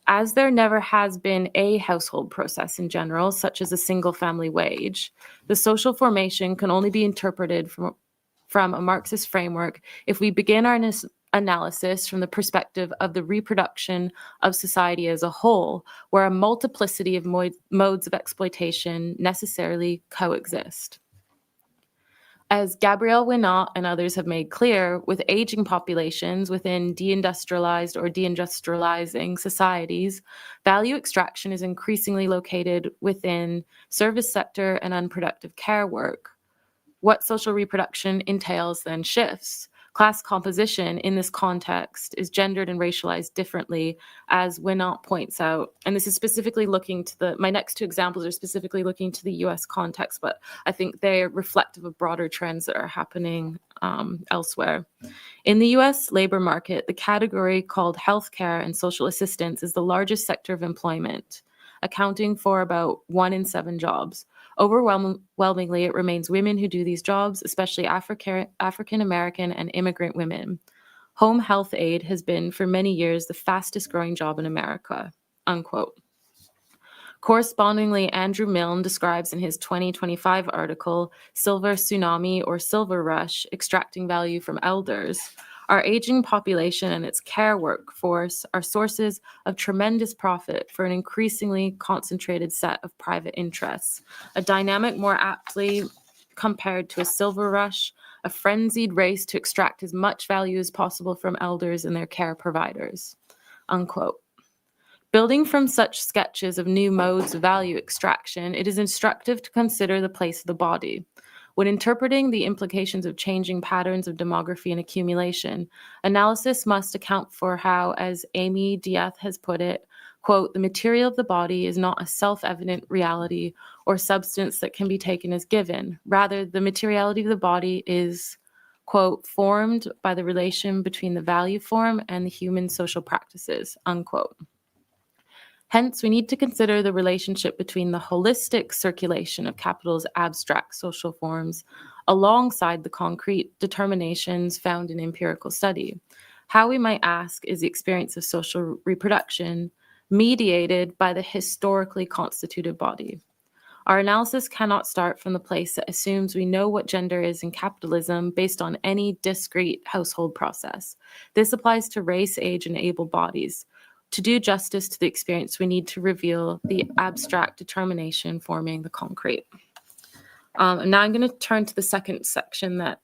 As there never has been a household process in general, such as a single family wage, the social formation can only be interpreted from a Marxist framework if we begin our analysis from the perspective of the reproduction of society as a whole, where a multiplicity of modes of exploitation necessarily coexist. As Gabrielle Wynter and others have made clear, with aging populations within deindustrialized or deindustrializing societies, value extraction is increasingly located within service sector and unproductive care work. What social reproduction entails then shifts. Class composition in this context is gendered and racialized differently, as Wynter points out. And this is specifically looking to my next two examples are specifically looking to the US context, but I think they're reflective of broader trends that are happening elsewhere. In the US labor market, the category called healthcare and social assistance is the largest sector of employment, accounting for about 1 in 7 jobs. Overwhelmingly, it remains women who do these jobs, especially African American and immigrant women. Home health aid has been, for many years, the fastest growing job in America, unquote. Correspondingly, Andrew Milne describes in his 2025 article, Silver Tsunami or Silver Rush, Extracting Value from Elders, our aging population and its care workforce are sources of tremendous profit for an increasingly concentrated set of private interests, a dynamic more aptly compared to a silver rush, a frenzied race to extract as much value as possible from elders and their care providers, unquote. Building from such sketches of new modes of value extraction, it is instructive to consider the place of the body. When interpreting the implications of changing patterns of demography and accumulation, analysis must account for how, as Amy Diaz has put it, quote, the material of the body is not a self-evident reality or substance that can be taken as given. Rather, the materiality of the body is, quote, formed by the relation between the value form and the human social practices, unquote. Hence, we need to consider the relationship between the holistic circulation of capital's abstract social forms alongside the concrete determinations found in empirical study. How, we might ask, is the experience of social reproduction mediated by the historically constituted body? Our analysis cannot start from the place that assumes we know what gender is in capitalism based on any discrete household process. This applies to race, age, and able bodies. To do justice to the experience, we need to reveal the abstract determination forming the concrete. And now I'm going to turn to the second section that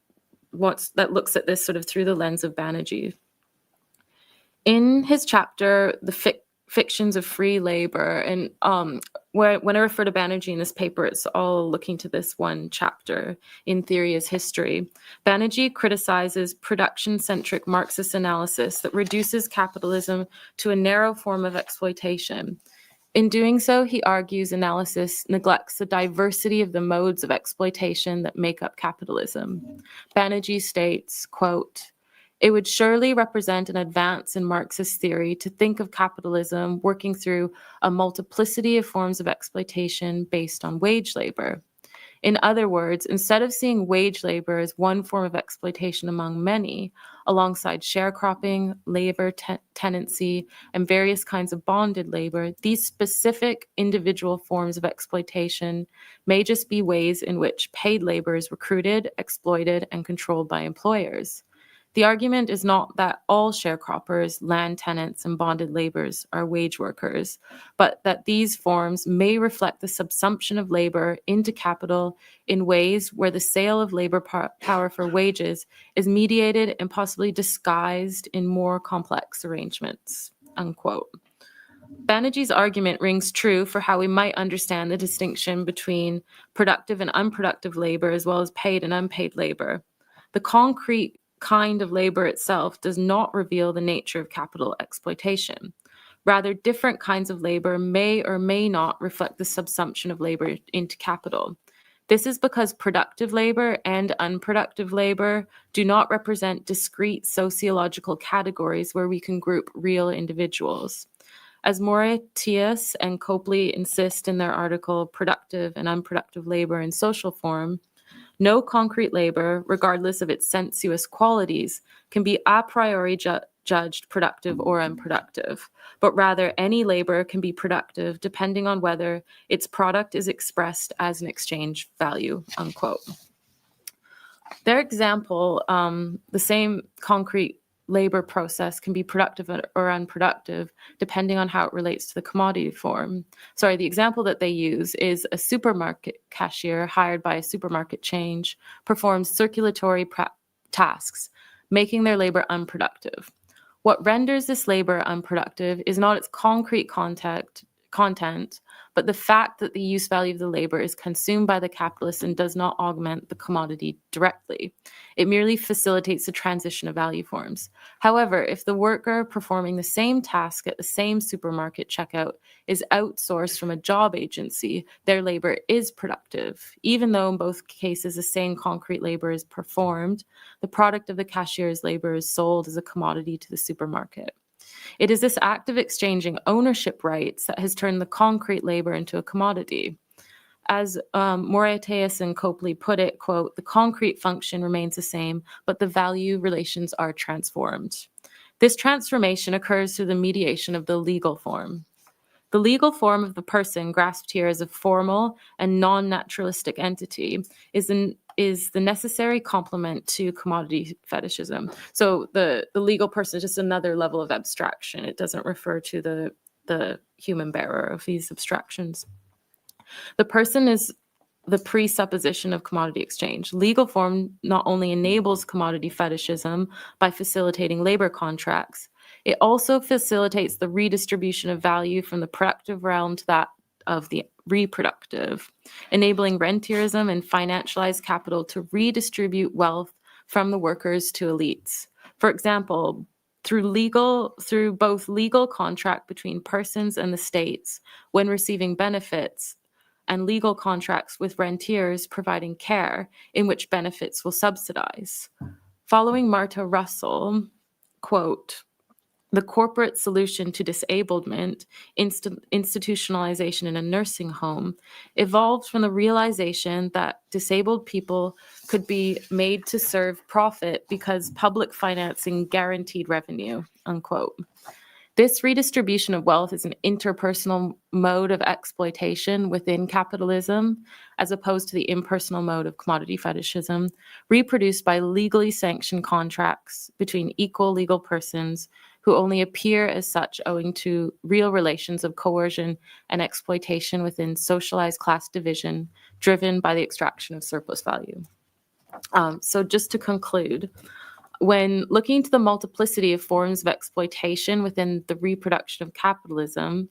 looks at this sort of through the lens of Banerjee. In his chapter, The Fictions of Free Labor, and when I refer to Banerjee in this paper, it's all looking to this one chapter, In Theory as History. Banerjee criticizes production-centric Marxist analysis that reduces capitalism to a narrow form of exploitation. In doing so, he argues analysis neglects the diversity of the modes of exploitation that make up capitalism. Banerjee states, quote, "It would surely represent an advance in Marxist theory to think of capitalism working through a multiplicity of forms of exploitation based on wage labor. In other words, instead of seeing wage labor as one form of exploitation among many, alongside sharecropping, labor tenancy, and various kinds of bonded labor, these specific individual forms of exploitation may just be ways in which paid labor is recruited, exploited, and controlled by employers. The argument is not that all sharecroppers, land tenants, and bonded laborers are wage workers, but that these forms may reflect the subsumption of labor into capital in ways where the sale of labor power for wages is mediated and possibly disguised in more complex arrangements," unquote. Banerjee's argument rings true for how we might understand the distinction between productive and unproductive labor, as well as paid and unpaid labor. The concrete kind of labor itself does not reveal the nature of capital exploitation. Rather, different kinds of labor may or may not reflect the subsumption of labor into capital. This is because productive labor and unproductive labor do not represent discrete sociological categories where we can group real individuals. As Moratius and Copley insist in their article, Productive and Unproductive Labor in Social Form, no concrete labor, regardless of its sensuous qualities, can be a priori judged productive or unproductive, but rather any labor can be productive depending on whether its product is expressed as an exchange value, unquote. Their example, the same concrete labor process can be productive or unproductive depending on how it relates to the commodity form. Sorry, the example that they use is a supermarket cashier hired by a supermarket chain performs circulatory tasks, making their labor unproductive. What renders this labor unproductive is not its concrete content, but the fact that the use value of the labor is consumed by the capitalist and does not augment the commodity directly. It merely facilitates the transition of value forms. However, if the worker performing the same task at the same supermarket checkout is outsourced from a job agency, their labor is productive. Even though in both cases the same concrete labor is performed, the product of the cashier's labor is sold as a commodity to the supermarket. It is this act of exchanging ownership rights that has turned the concrete labor into a commodity. As Moratius and Copley put it, quote, "The concrete function remains the same, but the value relations are transformed." This transformation occurs through the mediation of the legal form. The legal form of the person, grasped here as a formal and non-naturalistic entity, is the necessary complement to commodity fetishism. So the legal person is just another level of abstraction. It doesn't refer to the human bearer of these abstractions. The person is the presupposition of commodity exchange. Legal form not only enables commodity fetishism by facilitating labor contracts, it also facilitates the redistribution of value from the productive realm to that of the reproductive, enabling rentierism and financialized capital to redistribute wealth from the workers to elites. For example, through both legal contract between persons and the states when receiving benefits, and legal contracts with rentiers providing care in which benefits will subsidize. Following Marta Russell, quote, the corporate solution to disablement, institutionalization in a nursing home, evolved from the realization that disabled people could be made to serve profit because public financing guaranteed revenue, unquote. This redistribution of wealth is an interpersonal mode of exploitation within capitalism, as opposed to the impersonal mode of commodity fetishism, reproduced by legally sanctioned contracts between equal legal persons who only appear as such owing to real relations of coercion and exploitation within socialized class division driven by the extraction of surplus value. So just to conclude, when looking into the multiplicity of forms of exploitation within the reproduction of capitalism,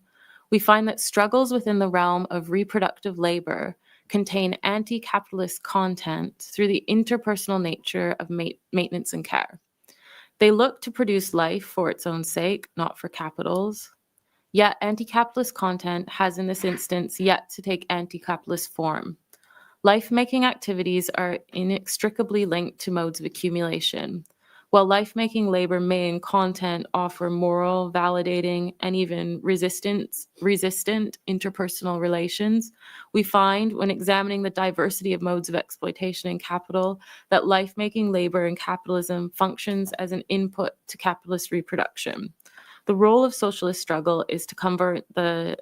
we find that struggles within the realm of reproductive labor contain anti-capitalist content through the interpersonal nature of maintenance and care. They look to produce life for its own sake, not for capitals. Yet anti-capitalist content has in this instance yet to take anti-capitalist form. Life-making activities are inextricably linked to modes of accumulation. While life-making labor may in content offer moral, validating, and even resistant interpersonal relations, we find, when examining the diversity of modes of exploitation in capital, that life-making labor in capitalism functions as an input to capitalist reproduction. The role of socialist struggle is to convert the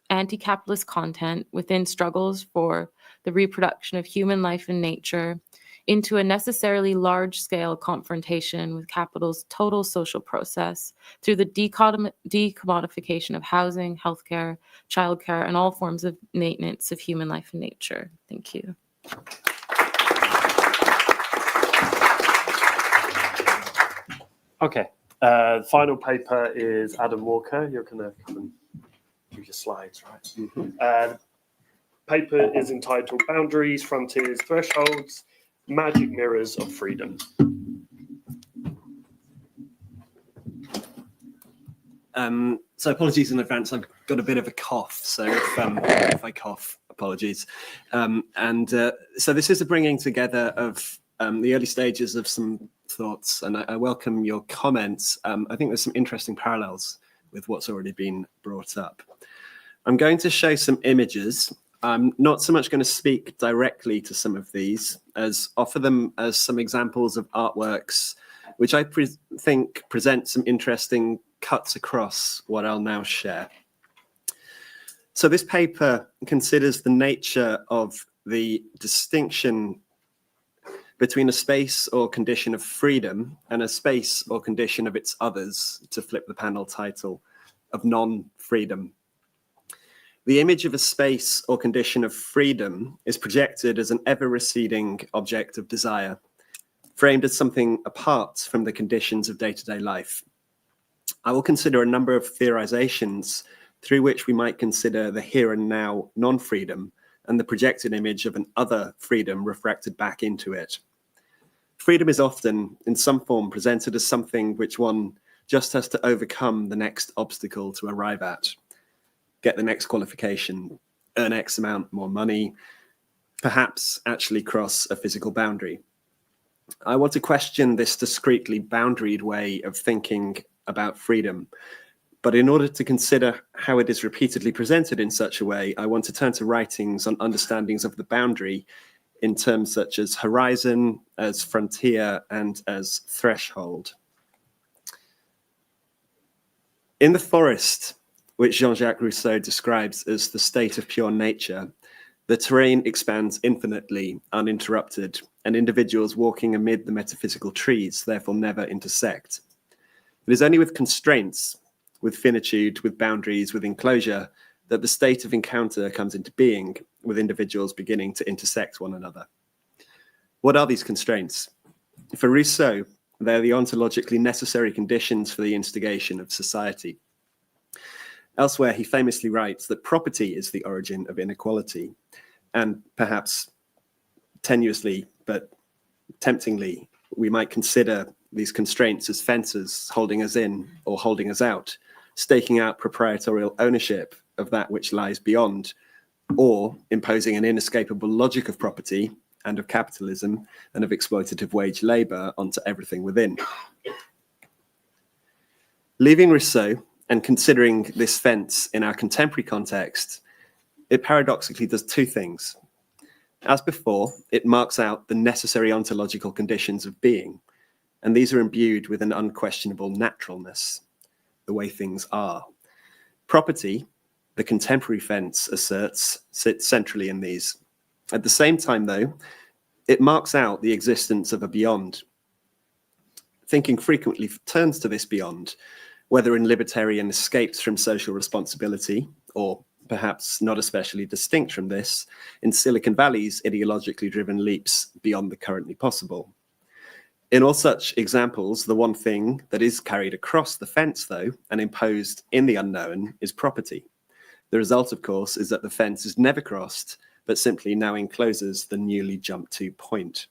anti-capitalist content within struggles for the reproduction of human life and nature into a necessarily large-scale confrontation with capital's total social process through the decommodification of housing, healthcare, childcare, and all forms of maintenance of human life and nature. Thank you. Okay. The final paper is Adam Walker. You're going to come and do your slides, right? The paper is entitled Boundaries, Frontiers, Thresholds, Magic Mirrors of Freedom. So apologies in advance. I've got a bit of a cough, so if I cough, apologies. So this is a bringing together of the early stages of some thoughts, and I welcome your comments. I think there's some interesting parallels with what's already been brought up. I'm going to show some images. I'm not so much going to speak directly to some of these as offer them as some examples of artworks, which I think present some interesting cuts across what I'll now share. So this paper considers the nature of the distinction between a space or condition of freedom and a space or condition of its others, to flip the panel title, of non-freedom. The image of a space or condition of freedom is projected as an ever-receding object of desire, framed as something apart from the conditions of day-to-day life. I will consider a number of theorizations through which we might consider the here and now non-freedom and the projected image of an other freedom refracted back into it. Freedom is often, in some form, presented as something which one just has to overcome the next obstacle to arrive at. Get the next qualification, earn X amount more money, perhaps actually cross a physical boundary. I want to question this discreetly boundaried way of thinking about freedom. But in order to consider how it is repeatedly presented in such a way, I want to turn to writings on understandings of the boundary in terms such as horizon, as frontier, and as threshold. In the forest, which Jean-Jacques Rousseau describes as the state of pure nature, the terrain expands infinitely, uninterrupted, and individuals walking amid the metaphysical trees therefore never intersect. It is only with constraints, with finitude, with boundaries, with enclosure, that the state of encounter comes into being, with individuals beginning to intersect one another. What are these constraints? For Rousseau, they are the ontologically necessary conditions for the instigation of society. Elsewhere, he famously writes that property is the origin of inequality, and perhaps tenuously but temptingly, we might consider these constraints as fences holding us in or holding us out, staking out proprietorial ownership of that which lies beyond, or imposing an inescapable logic of property and of capitalism and of exploitative wage labour onto everything within. Leaving Rousseau and considering this fence in our contemporary context, it paradoxically does two things. As before, it marks out the necessary ontological conditions of being, and these are imbued with an unquestionable naturalness, the way things are. Property, the contemporary fence asserts, sits centrally in these. At the same time, though, it marks out the existence of a beyond. Thinking frequently turns to this beyond, whether in libertarian escapes from social responsibility, or perhaps not especially distinct from this, in Silicon Valley's ideologically driven leaps beyond the currently possible. In all such examples, the one thing that is carried across the fence, though, and imposed in the unknown is property. The result, of course, is that the fence is never crossed, but simply now encloses the newly jumped to point.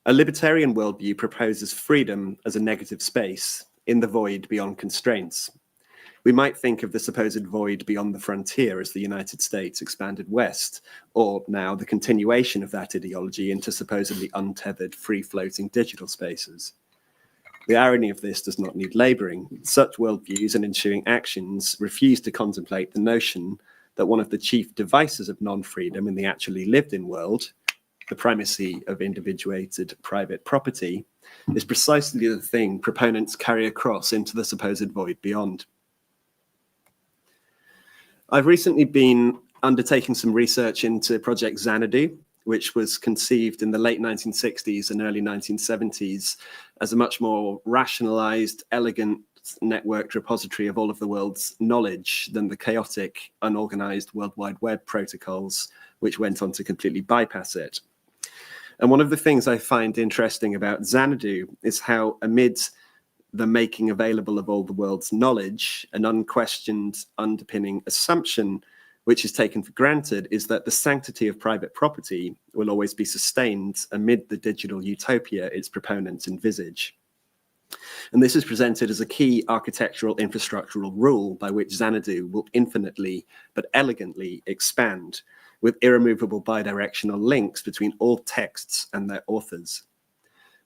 A libertarian worldview proposes freedom as a negative space, in the void beyond constraints. We might think of the supposed void beyond the frontier as the United States expanded west, or now the continuation of that ideology into supposedly untethered, free-floating digital spaces. The irony of this does not need labouring. Such worldviews and ensuing actions refuse to contemplate the notion that one of the chief devices of non-freedom in the actually lived-in world, the primacy of individuated private property, is precisely the thing proponents carry across into the supposed void beyond. I've recently been undertaking some research into Project Xanadu, which was conceived in the late 1960s and early 1970s as a much more rationalized, elegant, networked repository of all of the world's knowledge than the chaotic, unorganized World Wide Web protocols, which went on to completely bypass it. And one of the things I find interesting about Xanadu is how, amid the making available of all the world's knowledge, an unquestioned underpinning assumption which is taken for granted is that the sanctity of private property will always be sustained amid the digital utopia its proponents envisage. And this is presented as a key architectural infrastructural rule by which Xanadu will infinitely but elegantly expand, with irremovable bidirectional links between all texts and their authors.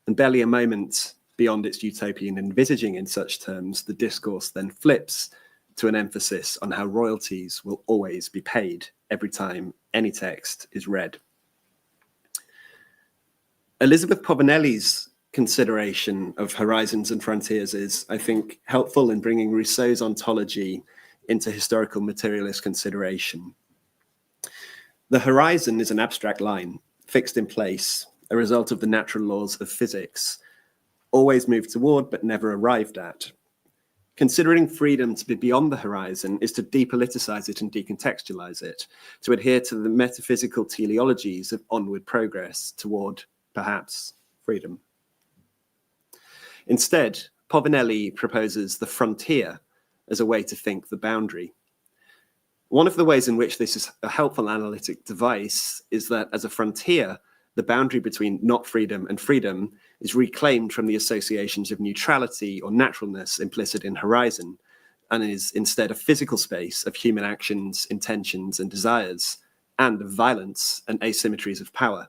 And barely a moment beyond its utopian envisaging in such terms, the discourse then flips to an emphasis on how royalties will always be paid every time any text is read. Elizabeth Povinelli's consideration of horizons and frontiers is, I think, helpful in bringing Rousseau's ontology into historical materialist consideration. The horizon is an abstract line, fixed in place, a result of the natural laws of physics, always moved toward but never arrived at. Considering freedom to be beyond the horizon is to depoliticize it and decontextualize it, to adhere to the metaphysical teleologies of onward progress toward, perhaps, freedom. Instead, Povinelli proposes the frontier as a way to think the boundary. One of the ways in which this is a helpful analytic device is that as a frontier, the boundary between not freedom and freedom is reclaimed from the associations of neutrality or naturalness implicit in horizon, and is instead a physical space of human actions, intentions, and desires, and of violence and asymmetries of power.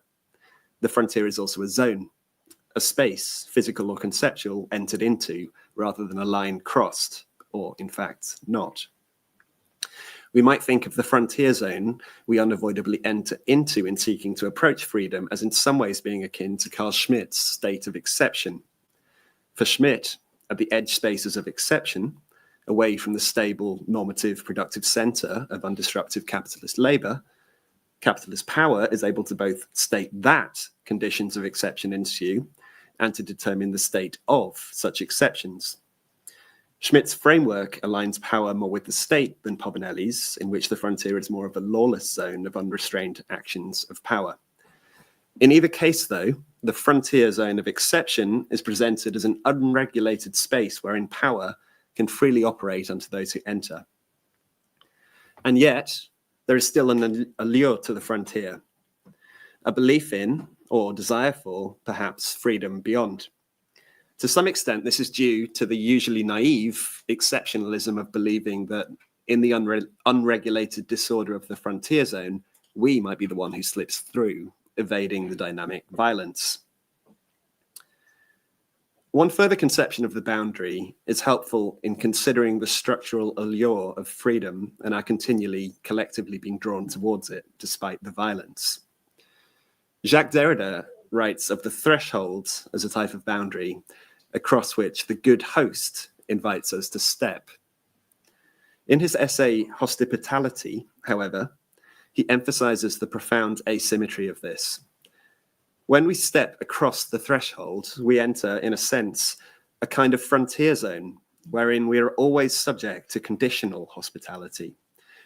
The frontier is also a zone, a space, physical or conceptual, entered into, rather than a line crossed, or in fact not. We might think of the frontier zone we unavoidably enter into in seeking to approach freedom as in some ways being akin to Carl Schmitt's state of exception. For Schmitt, at the edge spaces of exception, away from the stable, normative, productive center of undisruptive capitalist labor, capitalist power is able to both state that conditions of exception ensue and to determine the state of such exceptions. Schmitt's framework aligns power more with the state than Povinelli's, in which the frontier is more of a lawless zone of unrestrained actions of power. In either case, though, the frontier zone of exception is presented as an unregulated space wherein power can freely operate unto those who enter. And yet, there is still an allure to the frontier, a belief in, or desire for, perhaps, freedom beyond. To some extent, this is due to the usually naive exceptionalism of believing that in the unregulated disorder of the frontier zone, we might be the one who slips through, evading the dynamic violence. One further conception of the boundary is helpful in considering the structural allure of freedom and our continually collectively being drawn towards it despite the violence. Jacques Derrida writes of the threshold as a type of boundary across which the good host invites us to step. In his essay Hospitality, however, he emphasizes the profound asymmetry of this. When we step across the threshold, we enter, in a sense, a kind of frontier zone wherein we are always subject to conditional hospitality,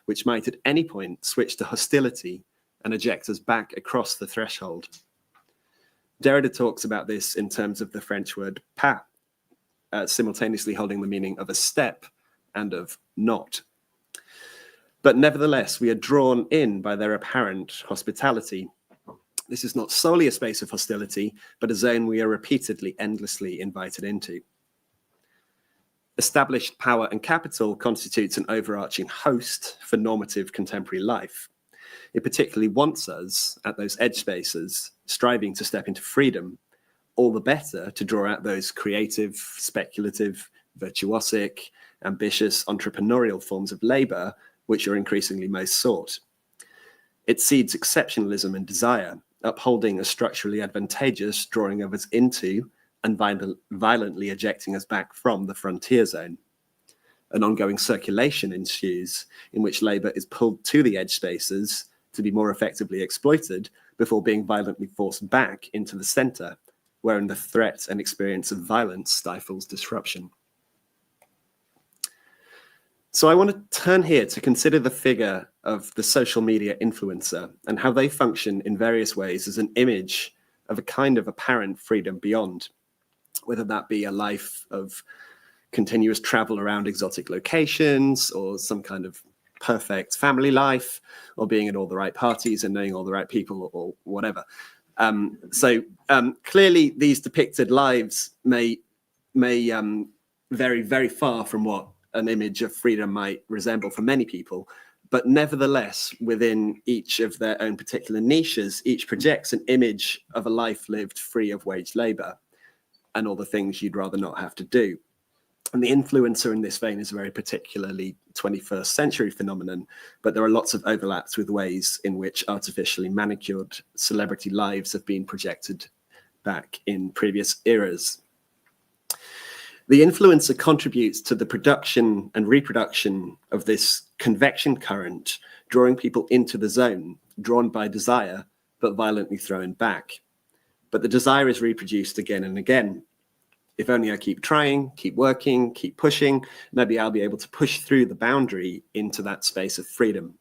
which might at any point switch to hostility and eject us back across the threshold. Derrida talks about this in terms of the French word pas, simultaneously holding the meaning of a step and of not. But nevertheless, we are drawn in by their apparent hospitality. This is not solely a space of hostility, but a zone we are repeatedly, endlessly invited into. Established power and capital constitutes an overarching host for normative contemporary life. It particularly wants us, at those edge spaces, striving to step into freedom, all the better to draw out those creative, speculative, virtuosic, ambitious, entrepreneurial forms of labor which are increasingly most sought. It seeds exceptionalism and desire, upholding a structurally advantageous drawing of us into and violently ejecting us back from the frontier zone. An ongoing circulation ensues in which labor is pulled to the edge spaces to be more effectively exploited before being violently forced back into the center, wherein the threat and experience of violence stifles disruption. So I want to turn here to consider the figure of the social media influencer and how they function in various ways as an image of a kind of apparent freedom beyond, whether that be a life of continuous travel around exotic locations or some kind of perfect family life or being at all the right parties and knowing all the right people or whatever. Clearly these depicted lives may vary very far from what an image of freedom might resemble for many people, but nevertheless, within each of their own particular niches, each projects an image of a life lived free of wage labor and all the things you'd rather not have to do. And the influencer in this vein is a very particularly 21st century phenomenon, but there are lots of overlaps with ways in which artificially manicured celebrity lives have been projected back in previous eras. The influencer contributes to the production and reproduction of this convection current, drawing people into the zone, drawn by desire, but violently thrown back. But the desire is reproduced again and again. If only I keep trying, keep working, keep pushing, maybe I'll be able to push through the boundary into that space of freedom.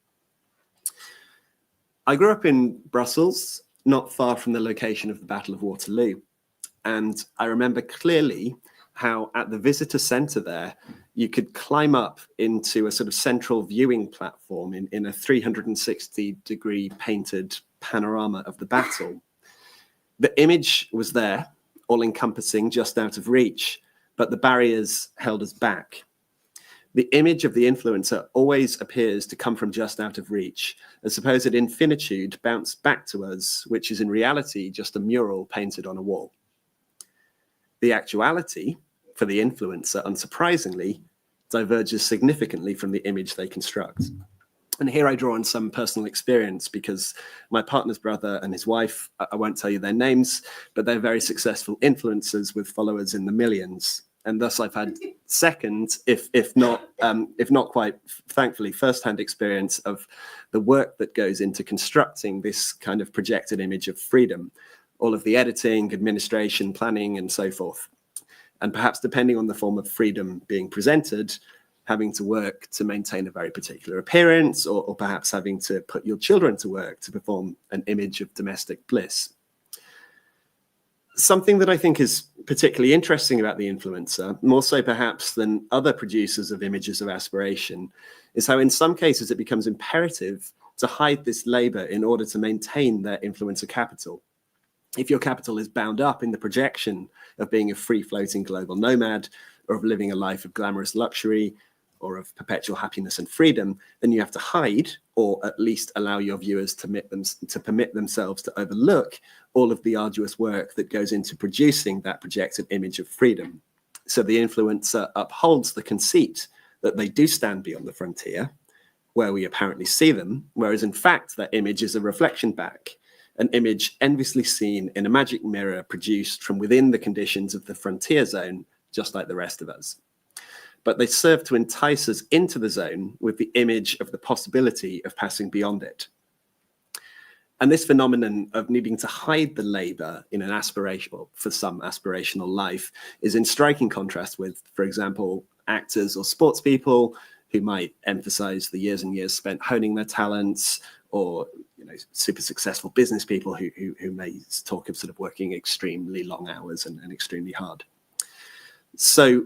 I grew up in Brussels, not far from the location of the Battle of Waterloo. And I remember clearly how at the visitor center there, you could climb up into a sort of central viewing platform in a 360-degree painted panorama of the battle. The image was there, all-encompassing, just out of reach, but the barriers held us back. The image of the influencer always appears to come from just out of reach, a supposed infinitude bounced back to us, which is in reality just a mural painted on a wall. The actuality, for the influencer, unsurprisingly, diverges significantly from the image they construct. And here I draw on some personal experience because my partner's brother and his wife, I won't tell you their names, but they're very successful influencers with followers in the millions. And thus I've had second, if not quite, thankfully, firsthand experience of the work that goes into constructing this kind of projected image of freedom, all of the editing, administration, planning, and so forth. And perhaps depending on the form of freedom being presented, having to work to maintain a very particular appearance, or perhaps having to put your children to work to perform an image of domestic bliss. Something that I think is particularly interesting about the influencer, more so perhaps than other producers of images of aspiration, is how in some cases it becomes imperative to hide this labor in order to maintain their influencer capital. If your capital is bound up in the projection of being a free-floating global nomad, or of living a life of glamorous luxury, or of perpetual happiness and freedom, then you have to hide, or at least allow your viewers to permit themselves to overlook all of the arduous work that goes into producing that projected image of freedom. So the influencer upholds the conceit that they do stand beyond the frontier, where we apparently see them, whereas in fact that image is a reflection back, an image enviously seen in a magic mirror produced from within the conditions of the frontier zone, just like the rest of us. But they serve to entice us into the zone with the image of the possibility of passing beyond it. And this phenomenon of needing to hide the labor in an aspirational, for some aspirational life, is in striking contrast with, for example, actors or sports people who might emphasize the years and years spent honing their talents, or super successful business people who may talk of sort of working extremely long hours and extremely hard. So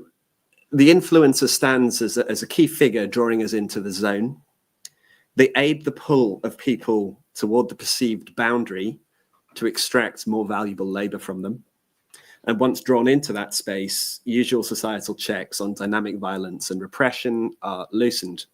the influencer stands as a key figure drawing us into the zone. They aid the pull of people toward the perceived boundary to extract more valuable labor from them. And once drawn into that space, usual societal checks on dynamic violence and repression are loosened.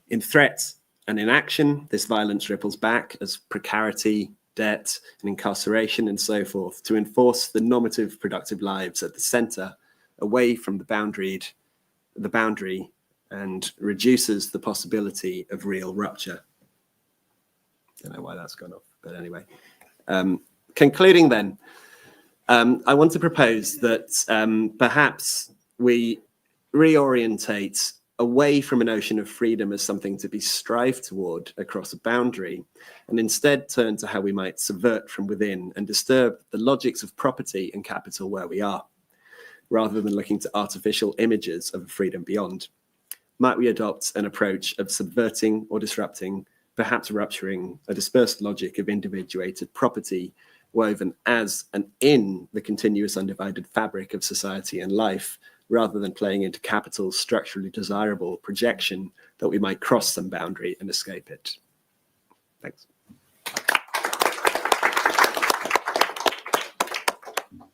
In threat and in action, this violence ripples back as precarity, debt, and incarceration, and so forth, to enforce the normative productive lives at the center, away from the boundary, and reduces the possibility of real rupture. Don't know why that's gone off, but anyway. Concluding then, I want to propose that perhaps we reorientate away from a notion of freedom as something to be strived toward across a boundary, and instead turn to how we might subvert from within and disturb the logics of property and capital where we are, rather than looking to artificial images of a freedom beyond. Might we adopt an approach of subverting or disrupting, perhaps rupturing, a dispersed logic of individuated property woven as and in the continuous undivided fabric of society and life, rather than playing into capital's structurally desirable projection that we might cross some boundary and escape it? Thanks.